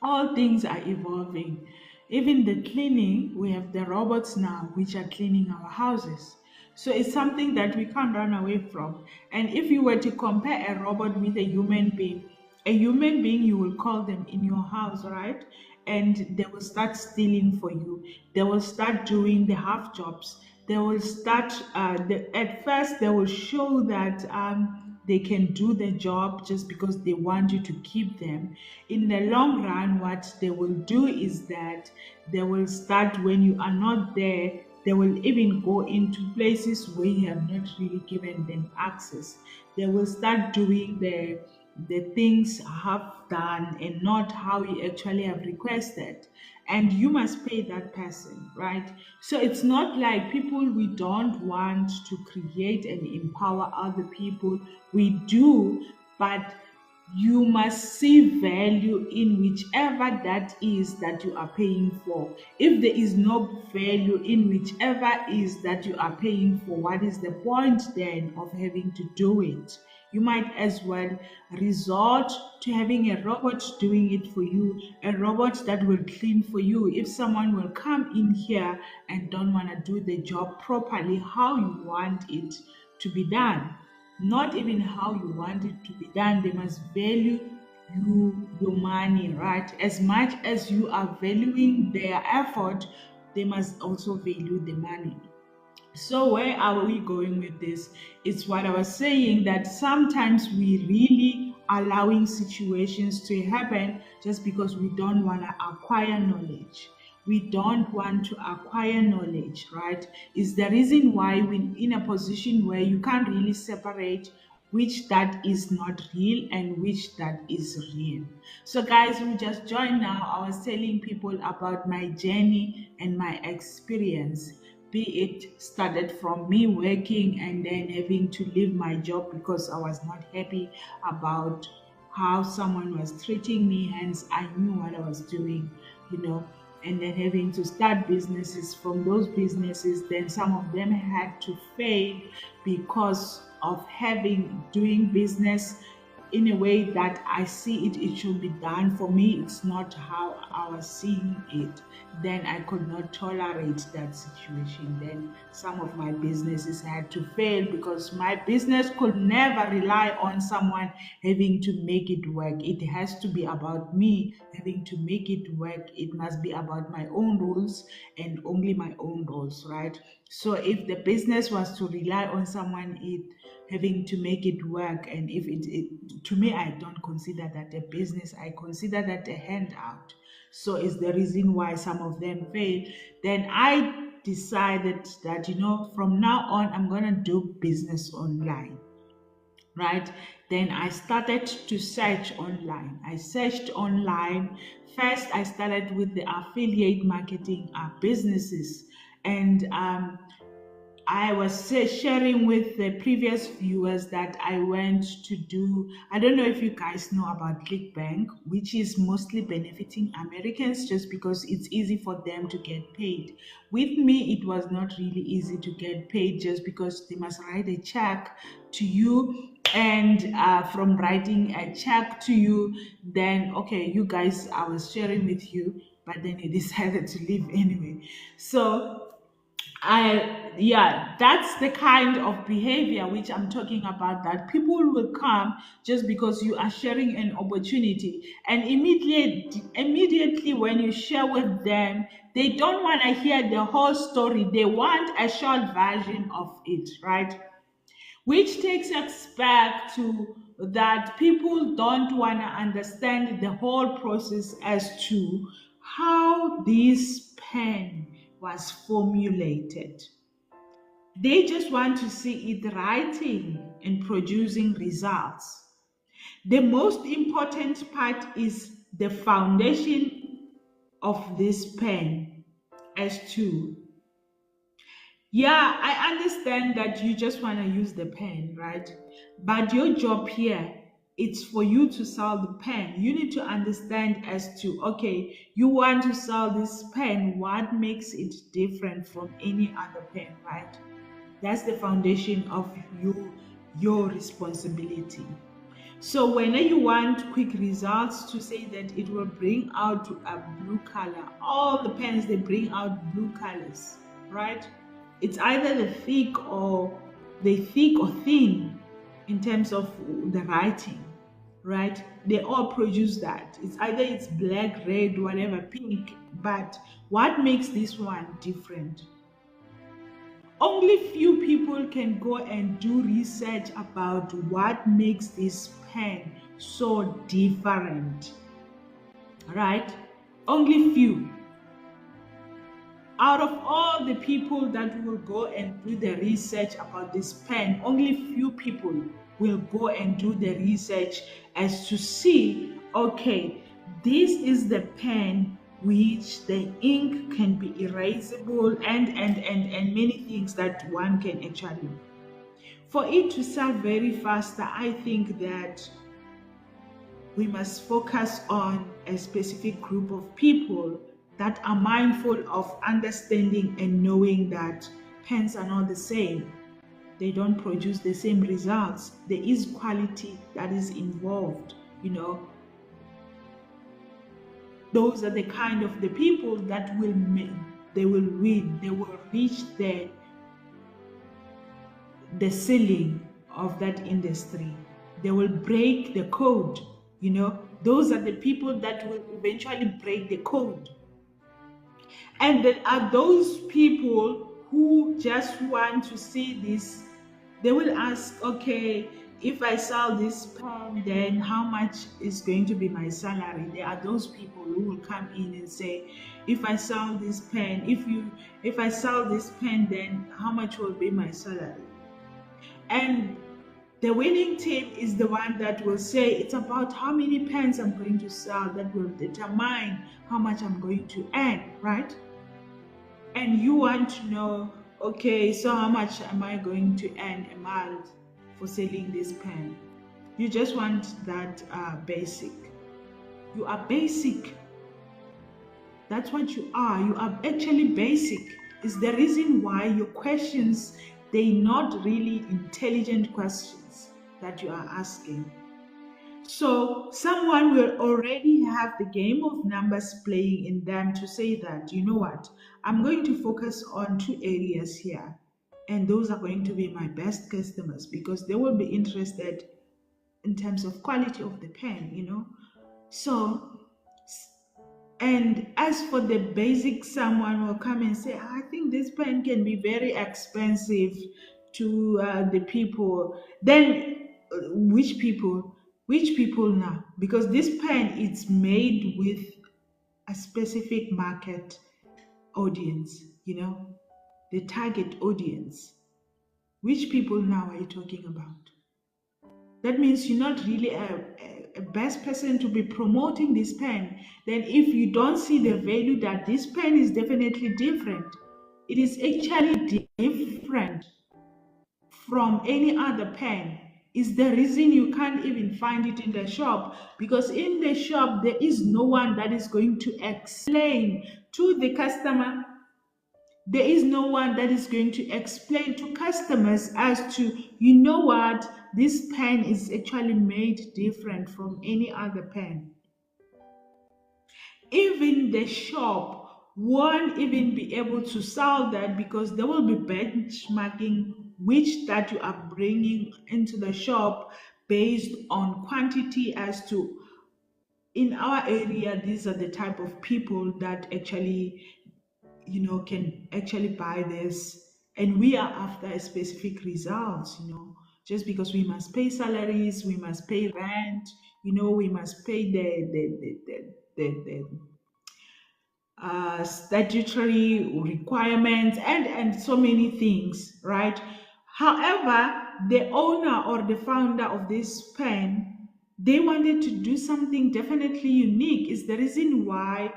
All things are evolving. Even the cleaning, we have the robots now which are cleaning our houses. So it's something that we can't run away from. And if you were to compare a robot with a human being, you will call them in your house, right? And they will start stealing for you. They will start doing the half jobs. They will start, at first, they will show that they can do the job just because they want you to keep them. In the long run, what they will do is that they will start when you are not there. They will even go into places where you have not really given them access. They will start doing the things half done and not how you actually have requested. And you must pay that person, right? So it's not like people, we don't want to create and empower other people. We do, but you must see value in whichever that is that you are paying for. If there is no value in whichever is that you are paying for, what is the point then of having to do it? You might as well resort to having a robot doing it for you, a robot that will clean for you. If someone will come in here and don't want to do the job properly, how you want it to be done, not even how you want it to be done, they must value your money, right? As much as you are valuing their effort, they must also value the money. So where are we going with this? It's what I was saying, that sometimes we really allowing situations to happen just because we don't want to acquire knowledge. We don't want to acquire knowledge, right? Is the reason why we're in a position where you can't really separate which that is not real and which that is real. So guys, who just joined now, I was telling people about my journey and my experience, be it started from me working and then having to leave my job because I was not happy about how someone was treating me, hence I knew what I was doing, you know, and then having to start businesses. From those businesses, then some of them had to fail because of doing business in a way that I see it should be done. For me, it's not how I was seeing it. Then I could not tolerate that situation. Then some of my businesses had to fail because my business could never rely on someone having to make it work. It has to be about me having to make it work. It must be about my own rules and only my own rules, right? So if the business was to rely on someone having to make it work, and if to me, I don't consider that a business, I consider that a handout. So it's the reason why some of them fail. Then I decided that, from now on, I'm going to do business online, right? Then I started to search online. I searched online. First, I started with the affiliate marketing businesses. And I was sharing with the previous viewers that I went to do. I don't know if you guys know about ClickBank, which is mostly benefiting Americans just because it's easy for them to get paid. With me, it was not really easy to get paid just because they must write a check to you. And from writing a check to you, then, okay, you guys, I was sharing with you, but then you decided to leave anyway. So, yeah, that's the kind of behavior which I'm talking about, that people will come just because you are sharing an opportunity, and immediately when you share with them, they don't want to hear the whole story. They want a short version of it, right? Which takes us back to that people don't want to understand the whole process as to how this pen was formulated. They just want to see it writing and producing results. The most important part is the foundation of this pen as to, yeah, I understand that you just want to use the pen, right? But your job here, it's for you to sell the pen. You need to understand as to, okay, you want to sell this pen, what makes it different from any other pen, right? That's the foundation of your responsibility. So when you want quick results, to say that it will bring out a blue color, all the pens, they bring out blue colors, right? It's either the thick or thin in terms of the writing, right? They all produce that. It's black, red, whatever, pink. But what makes this one different? Only few people can go and do research about what makes this pen so different, right? Only few. Out of all the people that will go and do the research about this pen, only few people will go and do the research as to see, okay, this is the pen which the ink can be erasable and many things that one can actually. For it to sell very fast, I think that we must focus on a specific group of people that are mindful of understanding and knowing that pens are not the same. they don't produce the same results. There is quality that is involved, Those are the kind of the people that will they will win, they will reach the ceiling of that industry. They will break the code, Those are the people that will eventually break the code. And there are those people who just want to see this. They will ask, okay, if I sell this pen, then how much is going to be my salary? There are those people who will come in and say, if I sell this pen, if I sell this pen, then how much will be my salary? And the winning team is the one that will say it's about how many pens I'm going to sell that will determine how much I'm going to earn, right? And you want to know, okay, so how much am I going to earn a month for selling this pen? You just want that basic. You are basic. That's what you are. You are actually basic. It's the reason why your questions, they're not really intelligent questions that you are asking. So someone will already have the game of numbers playing in them to say that, you know what, I'm going to focus on 2 areas here. And those are going to be my best customers because they will be interested in terms of quality of the pen, So, and as for the basic, someone will come and say, I think this pen can be very expensive to the people. Then which people now? Because this pen is made with a specific market audience, the target audience. Which people now are you talking about? That means you're not really a best person to be promoting this pen. Then if you don't see the value that this pen is definitely different, it is actually different from any other pen, is the reason you can't even find it in the shop, because in the shop there is no one that is going to explain to the customer. There is no one that is going to explain to customers as to, you know what, this pen is actually made different from any other pen. Even the shop won't even be able to sell that because they will be benchmarking which that you are bringing into the shop based on quantity, as to, in our area, these are the type of people that actually can actually buy this, and we are after a specific results, just because we must pay salaries, we must pay rent, we must pay the statutory requirements and so many things, right? However, the owner or the founder of this pen, they wanted to do something definitely unique. Is the reason why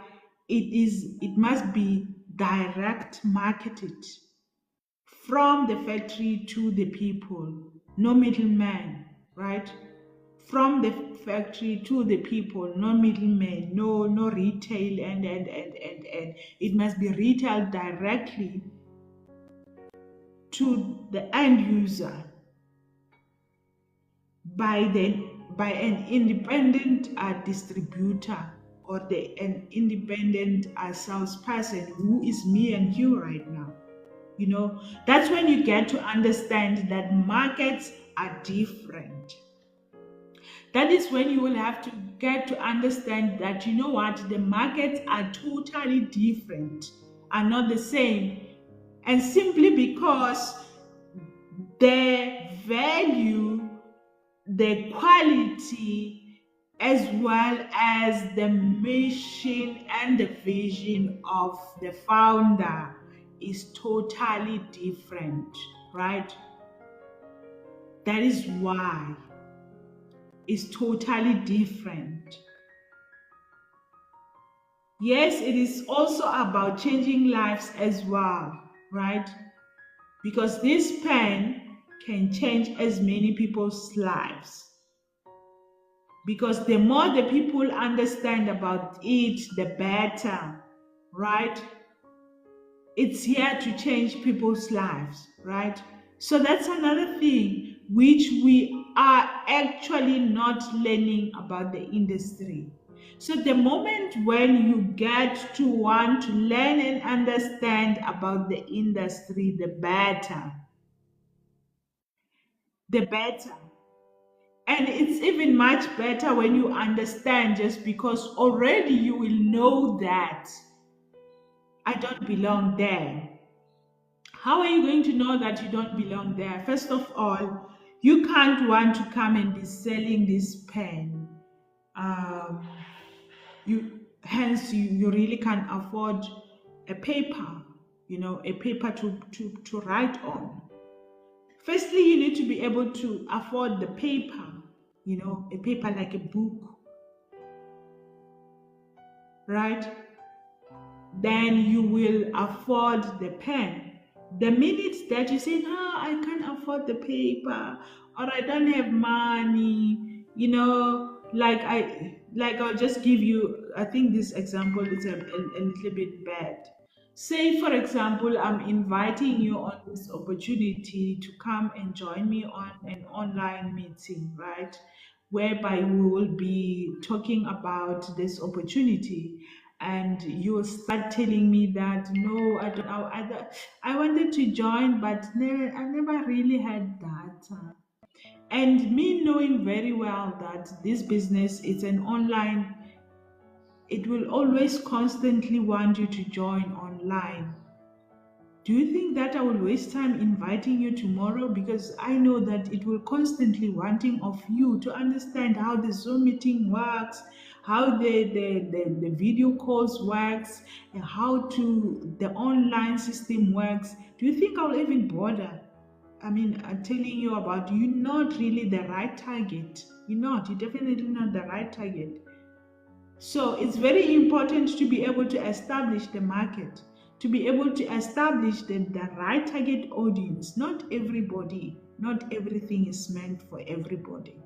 it must be direct marketed from the factory to the people, no middleman, right? From the factory to the people, no middleman, no retail, and it must be retailed directly to the end user by an independent distributor, or an independent salesperson, who is me and you right now. That's when you get to understand that markets are different. That is when you will have to get to understand that, you know what, the markets are totally different, are not the same. And simply because the value, the quality, as well as the mission and the vision of the founder is totally different, right? That is why it's totally different. Yes, it is also about changing lives as well, right? Because this pen can change as many people's lives. Because the more the people understand about it, the better, right? It's here to change people's lives, right? So that's another thing which we are actually not learning about the industry. So the moment when you get to want to learn and understand about the industry, the better. The better. And it's even much better when you understand, just because already you will know that I don't belong there. How are you going to know that you don't belong there? First of all, you can't want to come and be selling this pen. Um, you really can't afford a paper, a paper to write on. Firstly, you need to be able to afford the paper, a paper like a book, right? Then you will afford the pen. The minute that you say, no, I can't afford the paper, or I don't have money, I'll just give you, I think this example is a little bit bad. Say, for example, I'm inviting you on this opportunity to come and join me on an online meeting, right? Whereby we will be talking about this opportunity, and you will start telling me that no, I wanted to join, but I never really had data. And me knowing very well that this business is an online, it will always constantly want you to join online. Do you think that I will waste time inviting you tomorrow? Because I know that it will constantly wanting of you to understand how the Zoom meeting works, how the video calls works, and how to the online system works. Do you think I'll even bother? I mean, I'm telling you about, you're not really the right target. You're definitely not the right target. So it's very important to be able to establish the market, to be able to establish the right target audience. Not everybody, not everything is meant for everybody.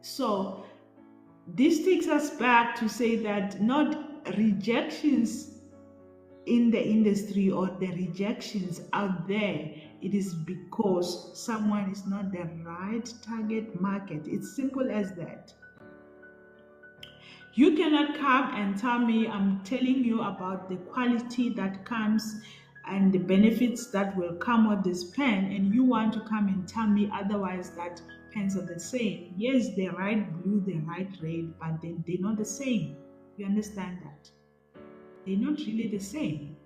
So this takes us back to say that not rejections in the industry or the rejections out there, it is because someone is not the right target market. It's simple as that. You cannot come and tell me I'm telling you about the quality that comes and the benefits that will come with this pen, and you want to come and tell me otherwise, that pens are the same. Yes, they write blue, they write red, but they're not the same. You understand that? They're not really the same.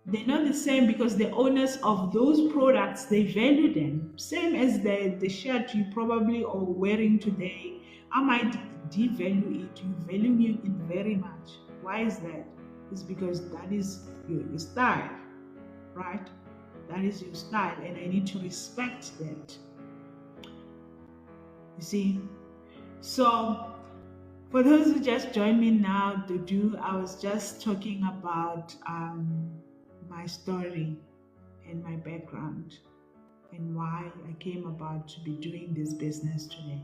They're not the same because the owners of those products, they value them. Same as the shirt you probably are wearing today. I might devalue it. You value it very much. Why is that? It's because that is your style, right? That is your style, and I need to respect that. You see? So for those who just joined me now, I was just talking about my story and my background and why I came about to be doing this business today.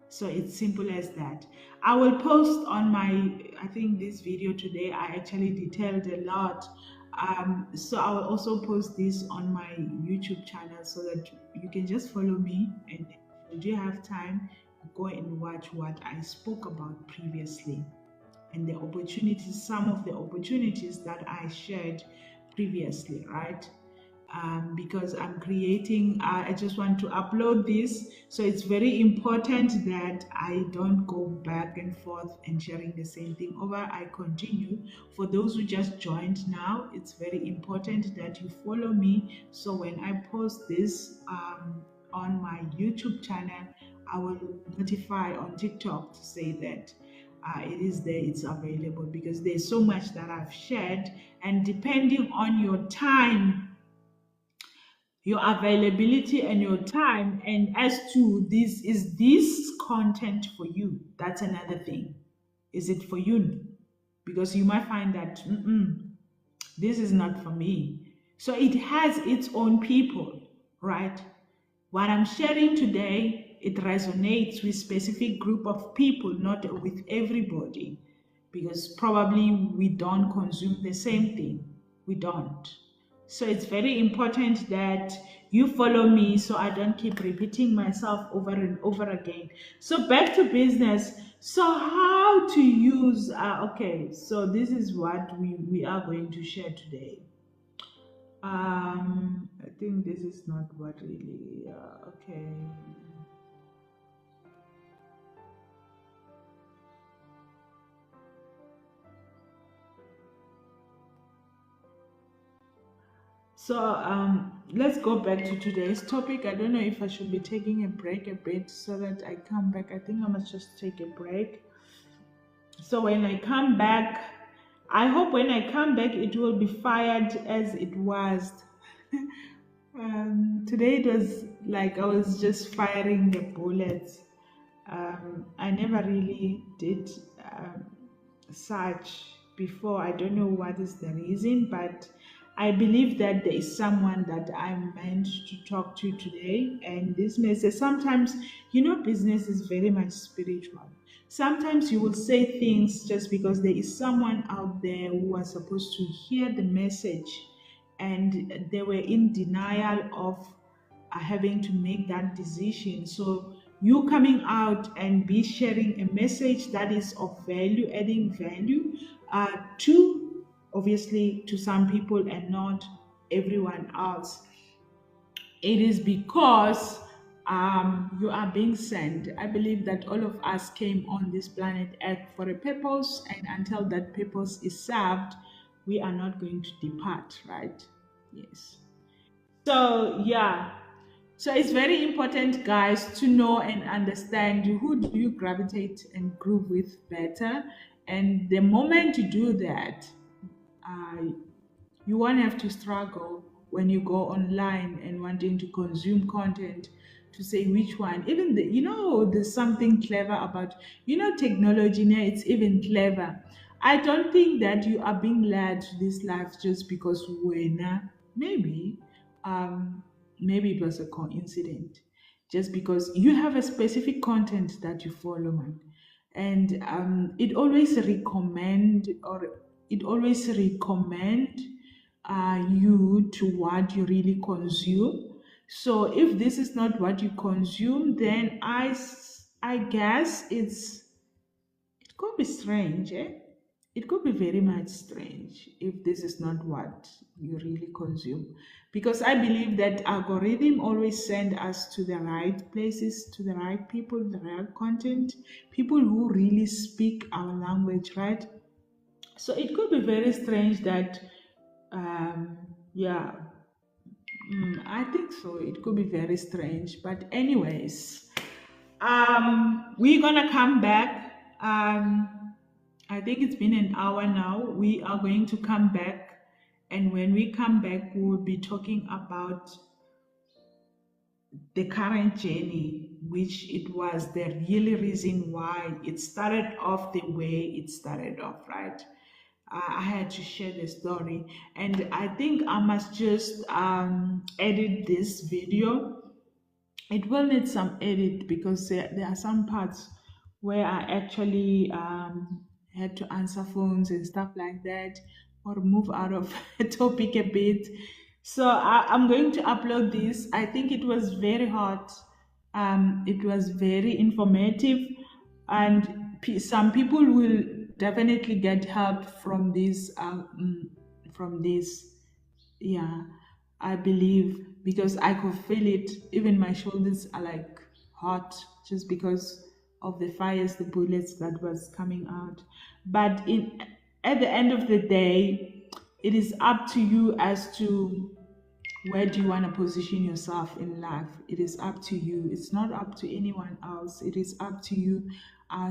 So it's simple as that. I will post on I think this video today, I actually detailed a lot. So I will also post this on my YouTube channel so that you can just follow me, and if you have time, go and watch what I spoke about previously, and the opportunities, some of the opportunities that I shared previously, right? Because I'm creating, I just want to upload this. So it's very important that I don't go back and forth and sharing the same thing over. I continue. For those who just joined now, it's very important that you follow me. So when I post this on my YouTube channel, I will notify on TikTok to say that it is there, it's available, because there's so much that I've shared, and depending on your time, your availability and your time, and as to this, is this content for you? That's another thing. Is it for you? Because you might find that this is not for me. So it has its own people, right? What I'm sharing today, it resonates with specific group of people, not with everybody, because probably we don't consume the same thing. We don't. So it's very important that you follow me so I don't keep repeating myself over and over again. So back to business. So how to use, okay, so this is what we are going to share today. I think this is not what really, okay. So let's go back to today's topic. I don't know if I should be taking a break a bit so that I come back. I think I must just take a break. So when I come back, I hope when I come back it will be fired as it was. Today it was like I was just firing the bullets. I never really did such before. I don't know what is the reason, but I believe that there is someone that I'm meant to talk to today. And this message, sometimes, business is very much spiritual. Sometimes you will say things just because there is someone out there who was supposed to hear the message and they were in denial of having to make that decision. So you coming out and be sharing a message that is of value, adding value to obviously to some people and not everyone else. It is because you are being sent. I believe that all of us came on this planet Earth for a purpose, and until that purpose is served, we are not going to depart, right? Yes. So, yeah. So it's very important, guys, to know and understand who do you gravitate and groove with better. And the moment you do that, uh, you won't have to struggle when you go online and wanting to consume content to say which one. Even there's something clever about technology now. It's even clever. I don't think that you are being led to this life just because when maybe um maybe it was a coincidence, just because you have a specific content that you follow, man. And it always recommend you to what you really consume. So if this is not what you consume, then I guess it could be strange, eh? It could be very much strange if this is not what you really consume. Because I believe that algorithm always send us to the right places, to the right people, the right content, people who really speak our language, right? So it could be very strange that, um, yeah, I think so. It could be very strange. But, anyways, we're gonna come back. I think it's been an hour now. We are going to come back, and when we come back, we will be talking about the current journey, which it was the real reason why it started off the way it started off, right? I had to share the story, and I think I must just edit this video. It will need some edit because there are some parts where I actually had to answer phones and stuff like that, or move out of a topic a bit. So I'm going to upload this. I think it was very hot. It was very informative, and some people will definitely get help from this. From this, yeah, I believe, because I could feel it. Even my shoulders are like hot just because of the fires, the bullets that was coming out. But at the end of the day, it is up to you as to where do you want to position yourself in life. It is up to you. It's not up to anyone else. It is up to you.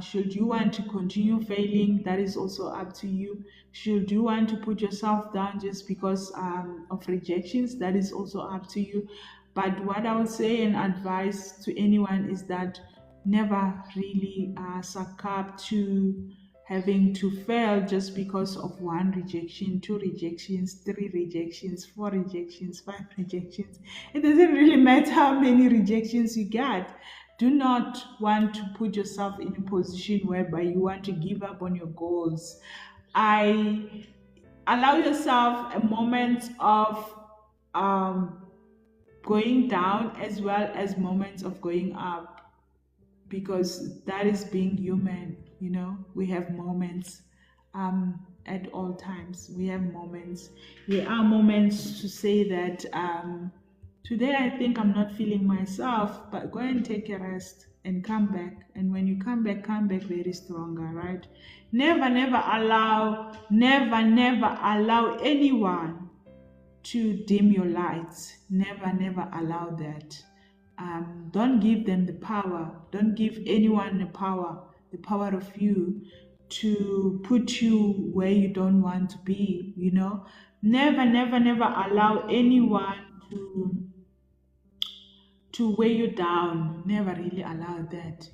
Should you want to continue failing, that is also up to you. Should you want to put yourself down just because of rejections, that is also up to you. But what I would say and advise to anyone is that never really succumb to having to fail just because of one rejection, two rejections, three rejections, four rejections, five rejections. It doesn't really matter how many rejections you get. Do not want to put yourself in a position whereby you want to give up on your goals. I allow yourself a moment of um, going down as well as moments of going up, because that is being human. We have moments at all times. We have moments. There are moments to say that today I think I'm not feeling myself, but go and take a rest and come back. And when you come back very stronger, right? Never allow anyone to dim your lights. Never allow that. Don't give them the power. Don't give anyone the power of you to put you where you don't want to be. Never allow anyone to weigh you down. Never really allow that.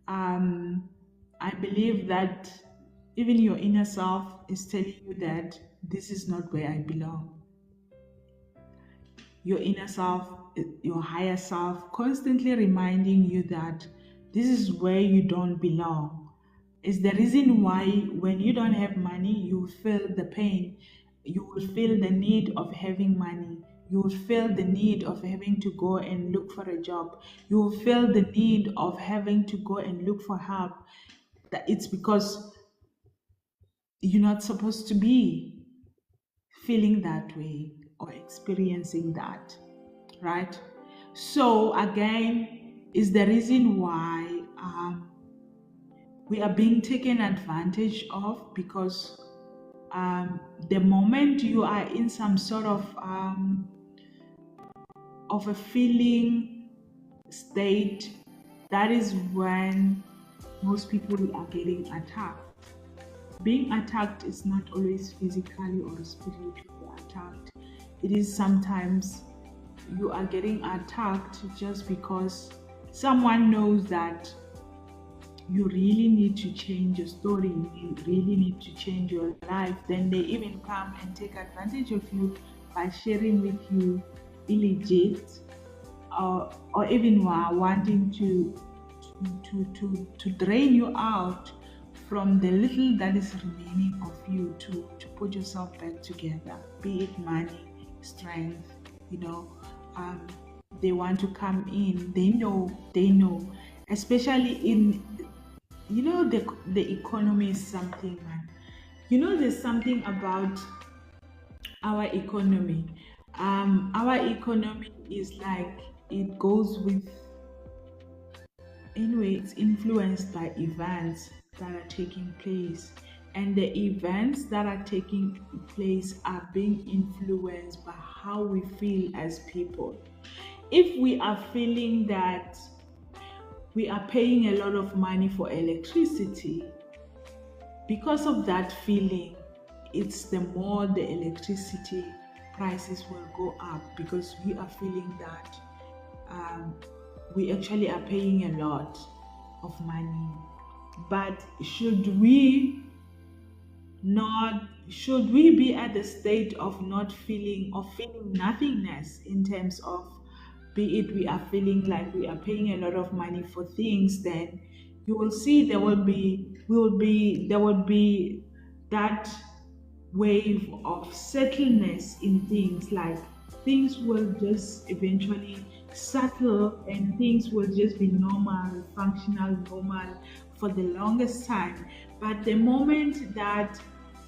Um, I believe that even your inner self is telling you that this is not where I belong. Your inner self, your higher self, constantly reminding you that this is where you don't belong. Is the reason why when you don't have money, you feel the pain. You will feel the need of having money. You will feel the need of having to go and look for a job. You will feel the need of having to go and look for help. That it's because you're not supposed to be feeling that way or experiencing that, right? So again, is the reason why we are being taken advantage of, because the moment you are in some sort of a feeling state, that is when most people are getting attacked. Being attacked is not always physically or spiritually attacked. It is sometimes you are getting attacked just because someone knows that you really need to change your story, you really need to change your life. Then they even come and take advantage of you by sharing with you illegit, or even wanting to drain you out from the little that is remaining of you to put yourself back together, be it money, strength. They want to come in. They know, especially in the economy is something, man. There's something about our economy. Our economy is like, it goes with, anyway, it's influenced by events that are taking place, and the events that are taking place are being influenced by how we feel as people. If we are feeling that we are paying a lot of money for electricity, because of that feeling, it's the more the electricity prices will go up, because we are feeling that we actually are paying a lot of money. But should we be at the state of not feeling, or feeling nothingness, in terms of, be it we are feeling like we are paying a lot of money for things, then you will see there will be that wave of settleness in things. Like, things will just eventually settle, and things will just be normal, functional, normal for the longest time. But the moment that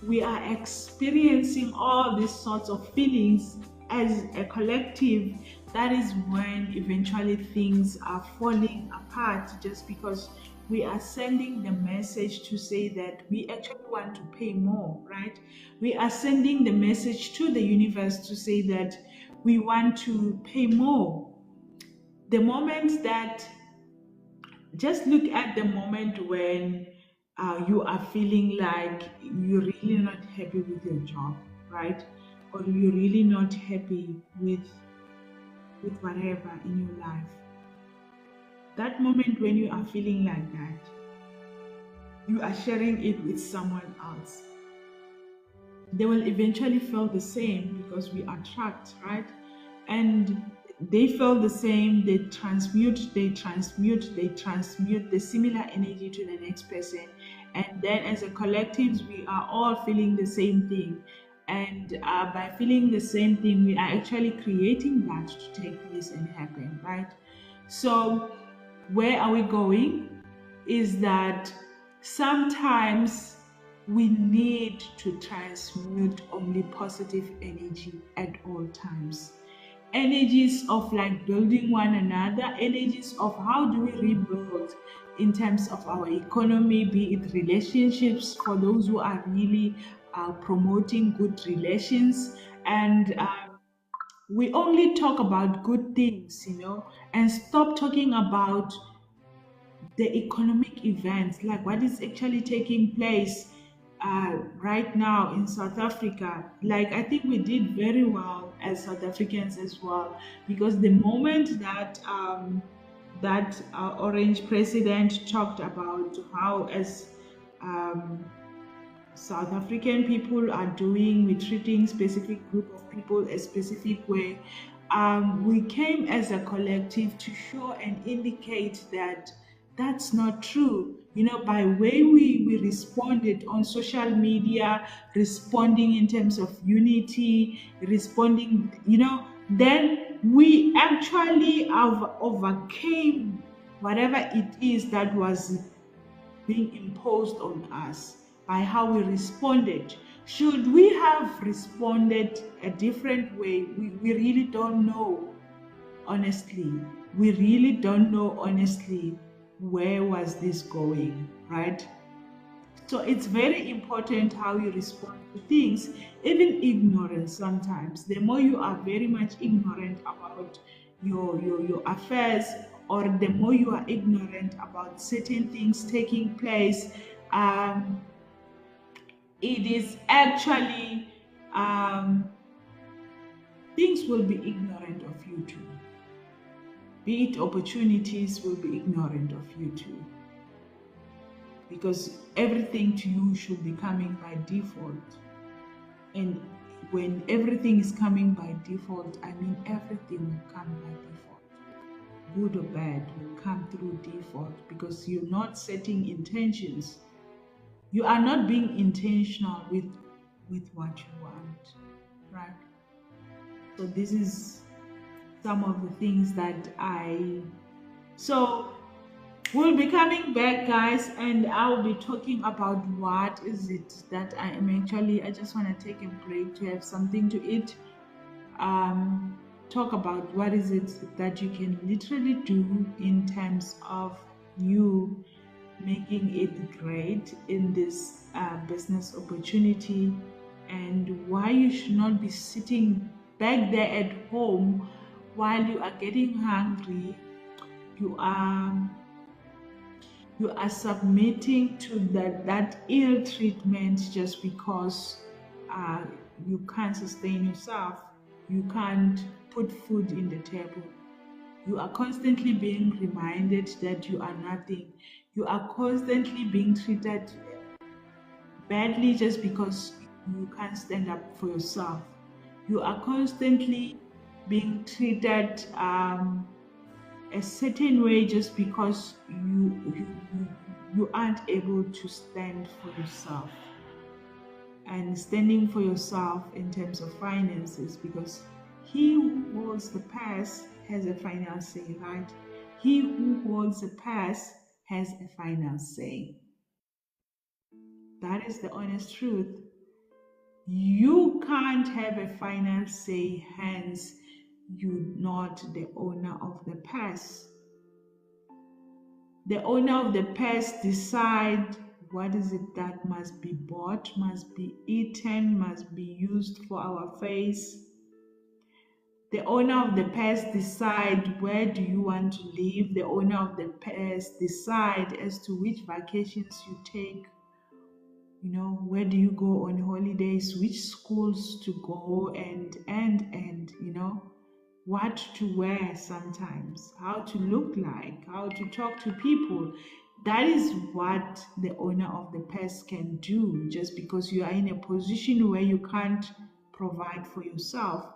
we are experiencing all these sorts of feelings as a collective, that is when eventually things are falling apart, just because we are sending the message to say that we actually want to pay more, right? We are sending the message to the universe to say that we want to pay more. The moment that, just look at the moment when you are feeling like you're really not happy with your job, right? Or you're really not happy with whatever in your life. That moment when you are feeling like that, you are sharing it with someone else. They will eventually feel the same, because we attract, right? And they feel the same, they transmute the similar energy to the next person. And then as a collective, we are all feeling the same thing. And by feeling the same thing, we are actually creating that to take place and happen, right? So, where are we going? Is that sometimes we need to transmute only positive energy at all times. Energies of like building one another, energies of how do we rebuild in terms of our economy, be it relationships for those who are really promoting good relations. And we only talk about good things, and stop talking about the economic events, like what is actually taking place right now in South Africa. Like, I think we did very well as South Africans as well, because the moment that orange president talked about how, as um, South African people are doing, we're treating specific group of people a specific way. We came as a collective to show and indicate that that's not true. By way we responded on social media, responding in terms of unity, responding, then we actually have overcame whatever it is that was being imposed on us by how we responded. Should we have responded a different way? We really don't know, honestly. We really don't know, honestly, where was this going, right? So it's very important how you respond to things, even ignorance sometimes. The more you are very much ignorant about your affairs, or the more you are ignorant about certain things taking place, um, it is actually things will be ignorant of you too. Be it opportunities will be ignorant of you too. Because everything to you should be coming by default. And when everything is coming by default, I mean everything will come by default. Good or bad will come through default, because you're not setting intentions. You are not being intentional with what you want, right? So this is some of the things that so we'll be coming back, guys, and I'll be talking about what is it that I just want to take a break to have something to eat. Talk about what is it that you can literally do in terms of you making it great in this business opportunity, and why you should not be sitting back there at home while you are getting hungry. You are submitting to that ill treatment just because you can't sustain yourself. You can't put food in the table. You are constantly being reminded that you are nothing. You are constantly being treated badly just because you can't stand up for yourself. You are constantly being treated a certain way just because you aren't able to stand for yourself. And standing for yourself in terms of finances, because he who holds the purse has a final say, right? He who holds the purse has a final say. That is the honest truth. You can't have a final say, hence you're not the owner of the purse. The owner of the purse decide what is it that must be bought, must be eaten, must be used for our face. The owner of the purse decide where do you want to live. The owner of the purse decide as to which vacations you take. Where do you go on holidays, which schools to go, and what to wear sometimes, how to look like, how to talk to people. That is what the owner of the purse can do, just because you are in a position where you can't provide for yourself.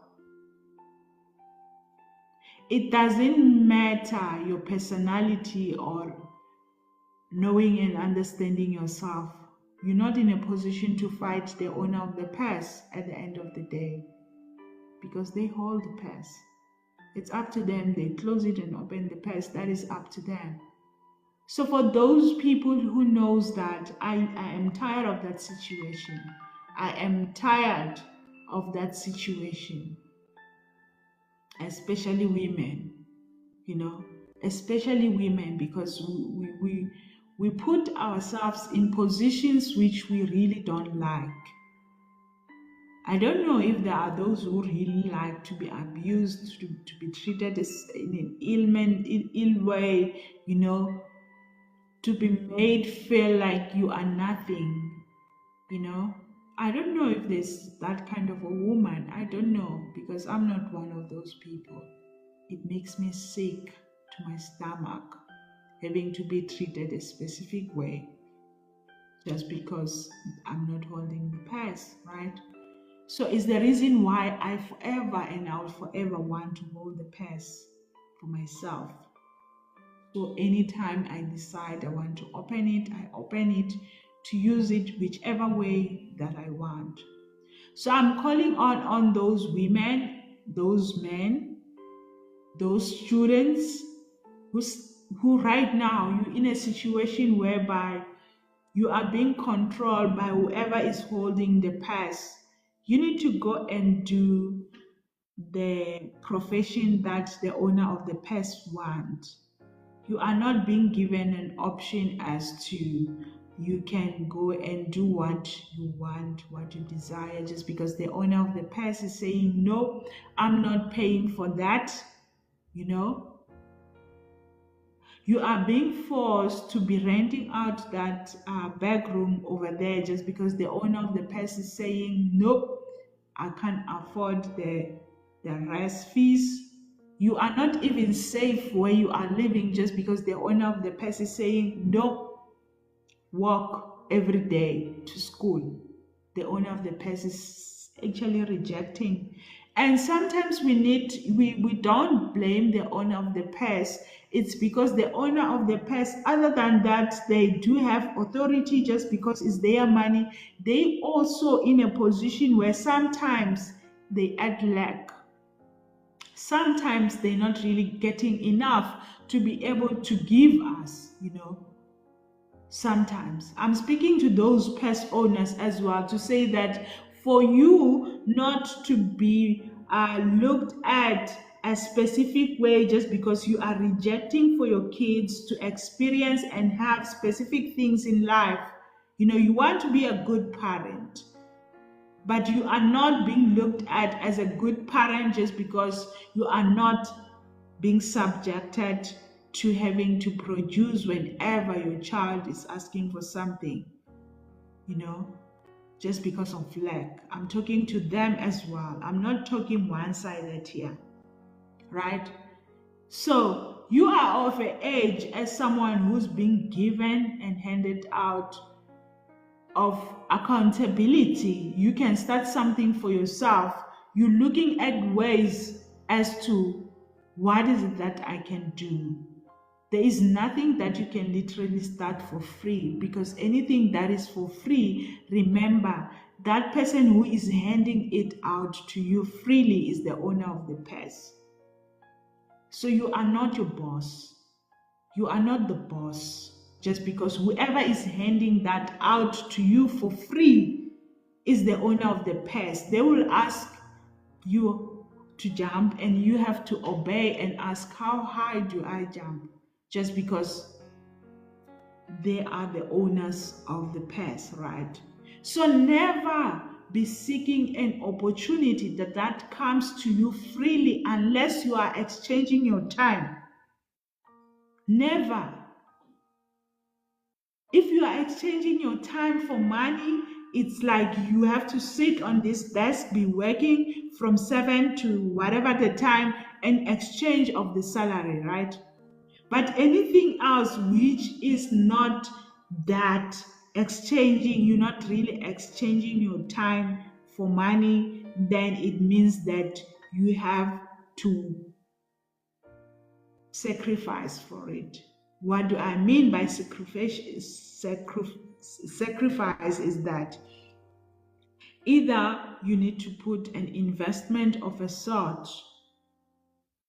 It doesn't matter your personality or knowing and understanding yourself. You're not in a position to fight the owner of the purse at the end of the day because they hold the purse. It's up to them. They close it and open the purse. That is up to them. So for those people who knows that I am tired of that situation, I am tired of that situation, especially women, especially women, because we put ourselves in positions which we really don't like. I don't know if there are those who really like to be abused, to be treated as in an ill way, to be made feel like you are nothing, I don't know if there's that kind of a woman. I don't know, because I'm not one of those people. It makes me sick to my stomach having to be treated a specific way just because I'm not holding the purse, right? So it's the reason why I forever and I will forever want to hold the purse for myself. So anytime I decide I want to open it, I open it to use it whichever way that I want. So I'm calling on those women, those men, those students who right now you're in a situation whereby you are being controlled by whoever is holding the purse. You need to go and do the profession that the owner of the purse wants. You are not being given an option as to you can go and do what you want, what you desire, just because the owner of the purse is saying, no, I'm not paying for that. You are being forced to be renting out that back room over there just because the owner of the purse is saying, nope, I can't afford the rest fees. You are not even safe where you are living just because the owner of the purse is saying, no, walk every day to school. The owner of the purse is actually rejecting. And sometimes we don't blame the owner of the purse. It's because the owner of the purse, other than that, they do have authority just because it's their money. They also in a position where sometimes they act lack. Sometimes they're not really getting enough to be able to give us, Sometimes I'm speaking to those purse owners as well to say that for you not to be looked at a specific way just because you are rejecting for your kids to experience and have specific things in life. You want to be a good parent, but you are not being looked at as a good parent just because you are not being subjected to having to produce whenever your child is asking for something, just because of lack. I'm talking to them as well. I'm not talking one-sided here, right? So you are of an age as someone who's being given and handed out of accountability. You can start something for yourself. You're looking at ways as to what is it that I can do. There is nothing that you can literally start for free, because anything that is for free, remember, that person who is handing it out to you freely is the owner of the purse. So you are not your boss. You are not the boss. Just because whoever is handing that out to you for free is the owner of the purse. They will ask you to jump and you have to obey and ask, how high do I jump? Just because they are the owners of the purse, right? So never be seeking an opportunity that comes to you freely unless you are exchanging your time. Never. If you are exchanging your time for money, it's like you have to sit on this desk, be working from 7 to whatever the time, and exchange of the salary, right? But anything else which is not that exchanging, you're not really exchanging your time for money, then it means that you have to sacrifice for it. What do I mean by sacrifice is that either you need to put an investment of a sort,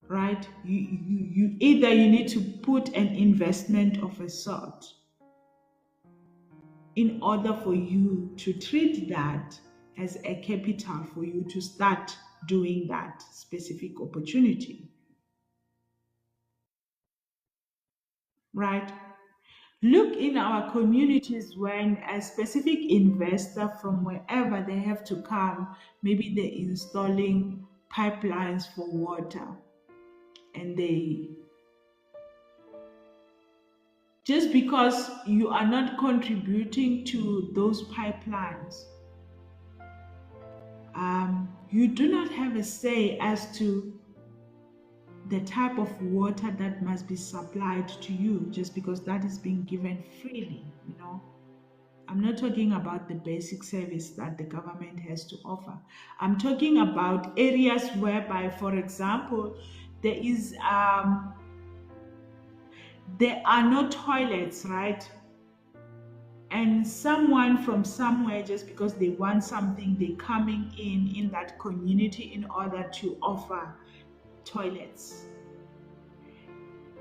right? Either you need to put an investment of a sort in order for you to treat that as a capital for you to start doing that specific opportunity, right? Look in our communities when a specific investor from wherever they have to come, maybe they're installing pipelines for water, and they just because you are not contributing to those pipelines, you do not have a say as to the type of water that must be supplied to you, just because that is being given freely, you know. I'm not talking about the basic service that the government has to offer. I'm talking about areas whereby, for example, there are no toilets, right? And someone from somewhere, just because they want something, they're coming in that community in order to offer toilets.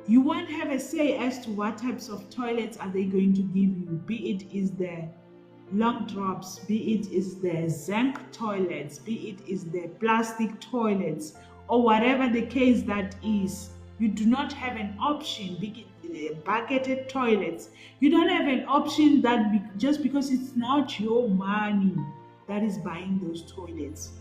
You won't have a say as to what types of toilets are they going to give you, be it is the long drops, be it is the zinc toilets, be it is the plastic toilets, or whatever the case that is. You do not have an option, bucketed toilets. You don't have an option that just because it's not your money that is buying those toilets.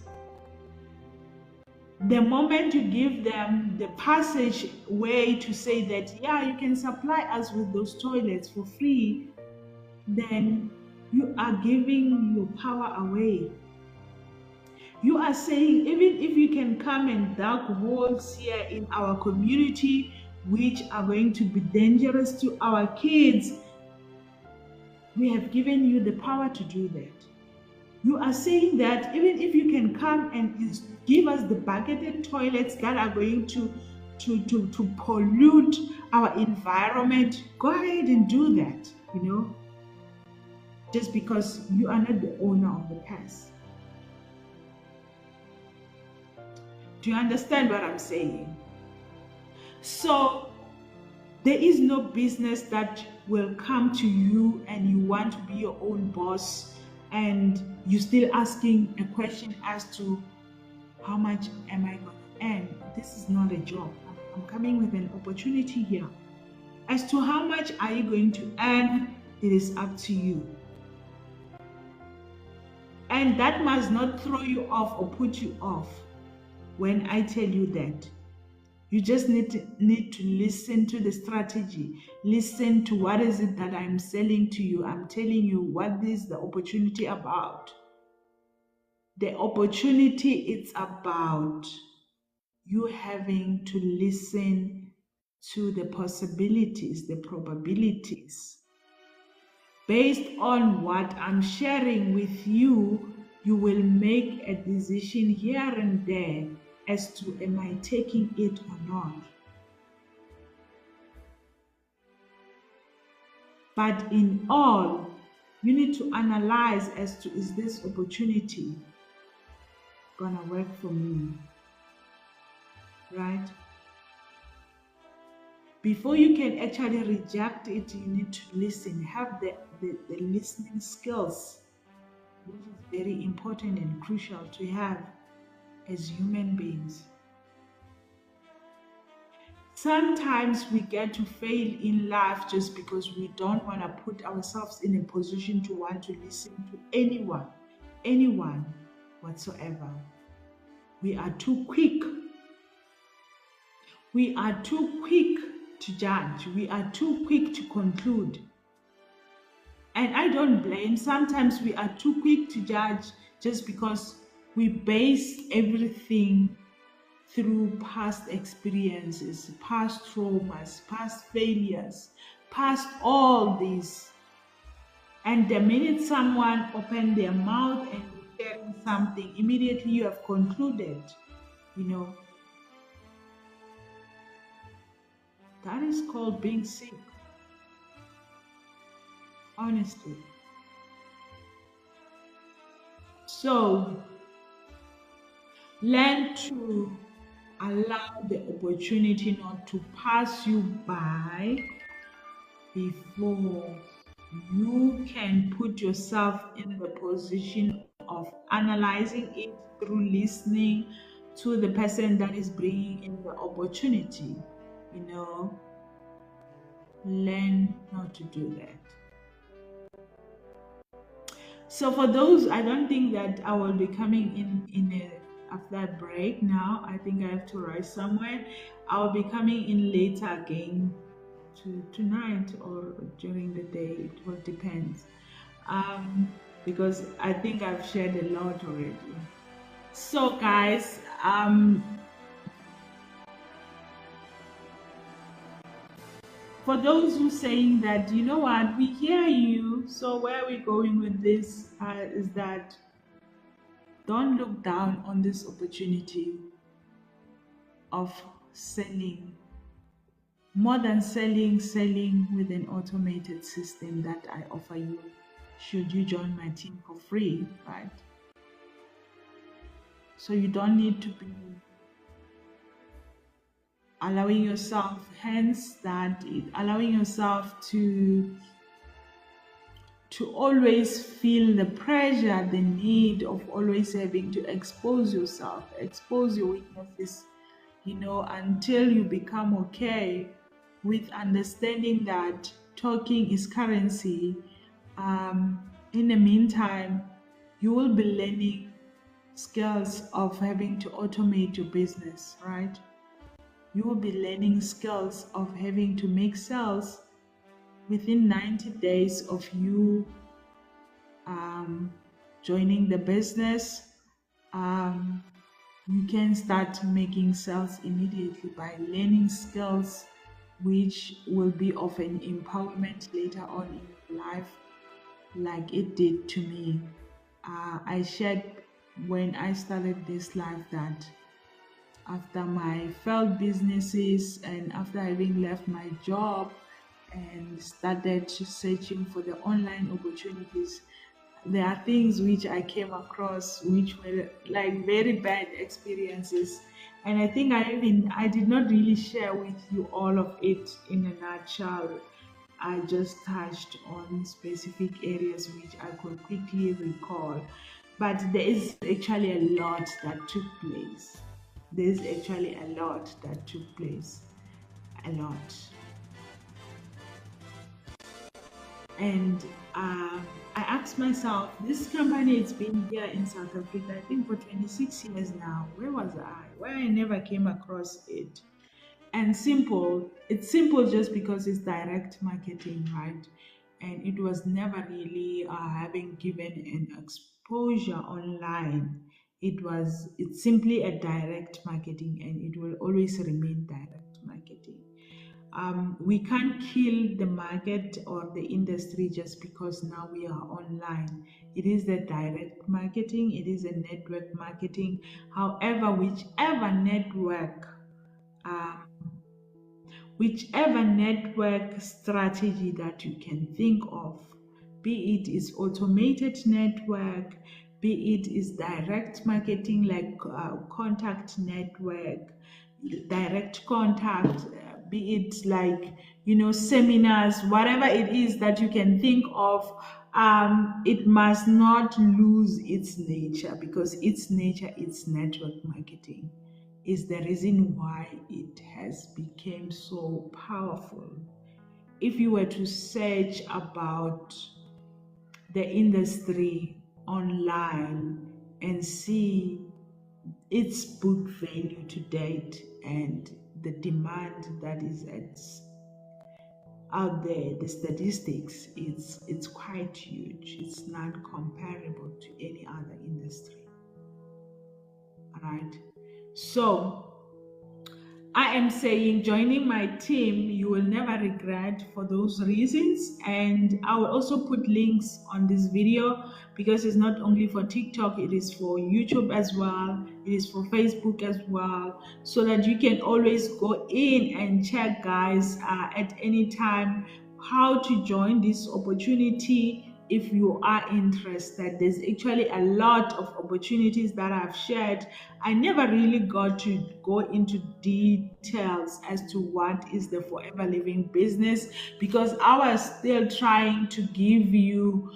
The moment you give them the passage way to say that, yeah, you can supply us with those toilets for free, then you are giving your power away. You are saying, even if you can come and dig holes here in our community, which are going to be dangerous to our kids, we have given you the power to do that. You are saying that even if you can come and give us the bucketed toilets that are going to pollute our environment, go ahead and do that, you know, just because you are not the owner of the past. Do you understand what I'm saying? So there is no business that will come to you and you want to be your own boss and you're still asking a question as to how much am I going to earn? This is not a job. I'm coming with an opportunity here. As to how much are you going to earn, it is up to you. And that must not throw you off or put you off when I tell you that. You just need to listen to the strategy. Listen to what is it that I'm selling to you. I'm telling you what is the opportunity about. The opportunity is about you having to listen to the possibilities, the probabilities. Based on what I'm sharing with you, you will make a decision here and there as to am I taking it or not. But in all, you need to analyze as to is this opportunity gonna work for me, right? Before you can actually reject it, you need to listen, have the listening skills, which is very important and crucial to have as human beings. Sometimes we get to fail in life just because we don't want to put ourselves in a position to want to listen to anyone whatsoever. We are too quick. We are too quick to judge. We are too quick to conclude. And I don't blame. Sometimes we are too quick to judge just because we base everything through past experiences, past traumas, past failures, past all this. And the minute someone opens their mouth and is sharing something, immediately you have concluded, you know. That is called being sick. Honestly. So learn to allow the opportunity not to pass you by before you can put yourself in the position of analyzing it through listening to the person that is bringing in the opportunity. You know, learn not to do that. So for those, I don't think that I will be coming in after a break now. I think I have to rush somewhere. I'll be coming in later again tonight or during the day. It will depend. Because I think I've shared a lot already. So guys, for those who saying that, you know what, we hear you, so where are we going with this is that don't look down on this opportunity of selling, more than selling with an automated system that I offer you should you join my team for free, right? So you don't need to be allowing yourself, allowing yourself to always feel the pressure, the need of always having to expose yourself, expose your weaknesses, until you become okay with understanding that talking is currency. In the meantime, you will be learning skills of having to automate your business, right? You will be learning skills of having to make sales within 90 days of you joining the business. You can start making sales immediately by learning skills which will be of an empowerment later on in your life, like it did to me. I shared when I started this life that after my failed businesses and after having left my job and started searching for the online opportunities, there are things which I came across which were like very bad experiences. And I think I did not really share with you all of it in a nutshell. I just touched on specific areas which I could quickly recall. But there is actually a lot that took place. There's actually a lot that took place. A lot. And I asked myself, this company, it's been here in South Africa, I think for 26 years now. Where was I? Why I never came across it? And it's simple just because it's direct marketing, right? And it was never really having given an exposure online. It's simply a direct marketing, and it will always remain direct marketing. We can't kill the market or the industry just because now we are online. It is the direct marketing, it is a network marketing. However, whichever network strategy that you can think of, be it is automated network, be it is direct marketing like contact network, direct contact, be it like seminars, whatever it is that you can think of, it must not lose its nature, because its nature, its network marketing, is the reason why it has become so powerful. If you were to search about the industry online and see its book value to date and the demand that is out there, the statistics, it's quite huge. It's not comparable to any other industry. All right. So I am saying joining my team, you will never regret for those reasons. And I will also put links on this video, because it's not only for TikTok, it is for YouTube as well. It is for Facebook as well, so that you can always go in and check, guys, at any time how to join this opportunity. if you are interested. There's actually a lot of opportunities that I've shared. I never really got to go into details as to what is the Forever Living business, because I was still trying to give you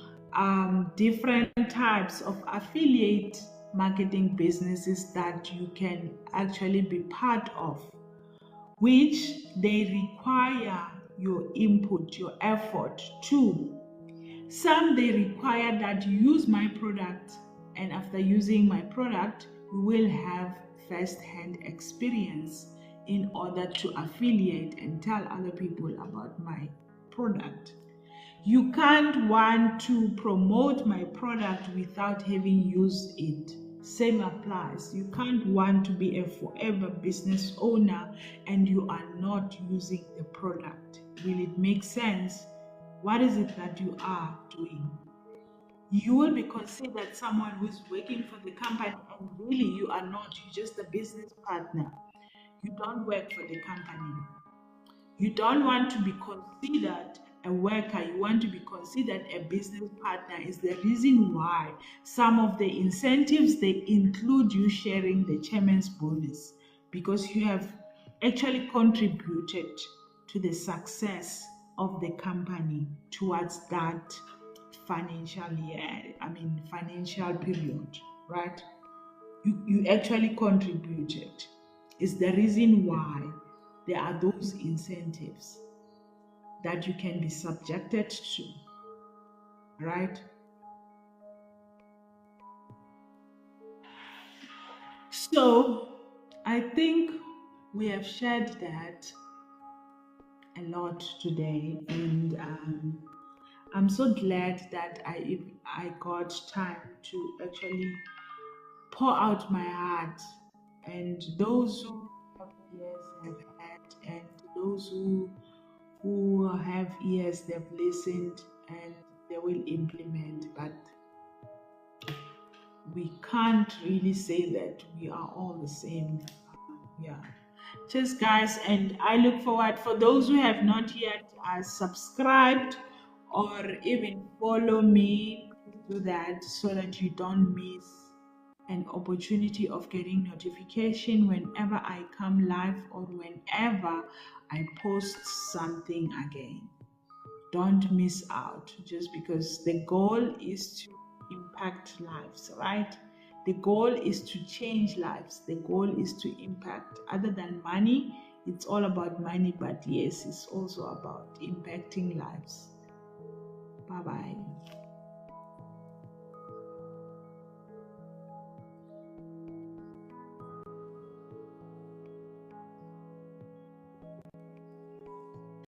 different types of affiliate marketing businesses that you can actually be part of, which they require your input, your effort too. Some they require that you use my product, and after using my product, you will have first-hand experience in order to affiliate and tell other people about my product. You can't want to promote my product without having used it. Same applies. You can't want to be a forever business owner and you are not using the product. Will it make sense? What is it that you are doing? You will be considered someone who's working for the company, and really you are not. You're just a business partner. You don't work for the company. You don't want to be considered a worker, you want to be considered a business partner. Is the reason why some of the incentives, they include you sharing the chairman's bonus, because you have actually contributed to the success of the company towards that financial year, financial period, right? You actually contributed. Is the reason why there are those incentives that you can be subjected to, right? So I think we have shared that a lot today, and I'm so glad that I got time to actually pour out my heart, and those who have ears have heard, and those who have ears, they've listened and they will implement. But we can't really say that we are all the same. Yeah. Just guys, and I look forward for those who have not yet subscribed or even follow me, do that so that you don't miss an opportunity of getting notification whenever I come live or whenever I post something again. Don't miss out, just because the goal is to impact lives, right? The goal is to change lives. The goal is to impact. Other than money, it's all about money, but yes, it's also about impacting lives. Bye bye.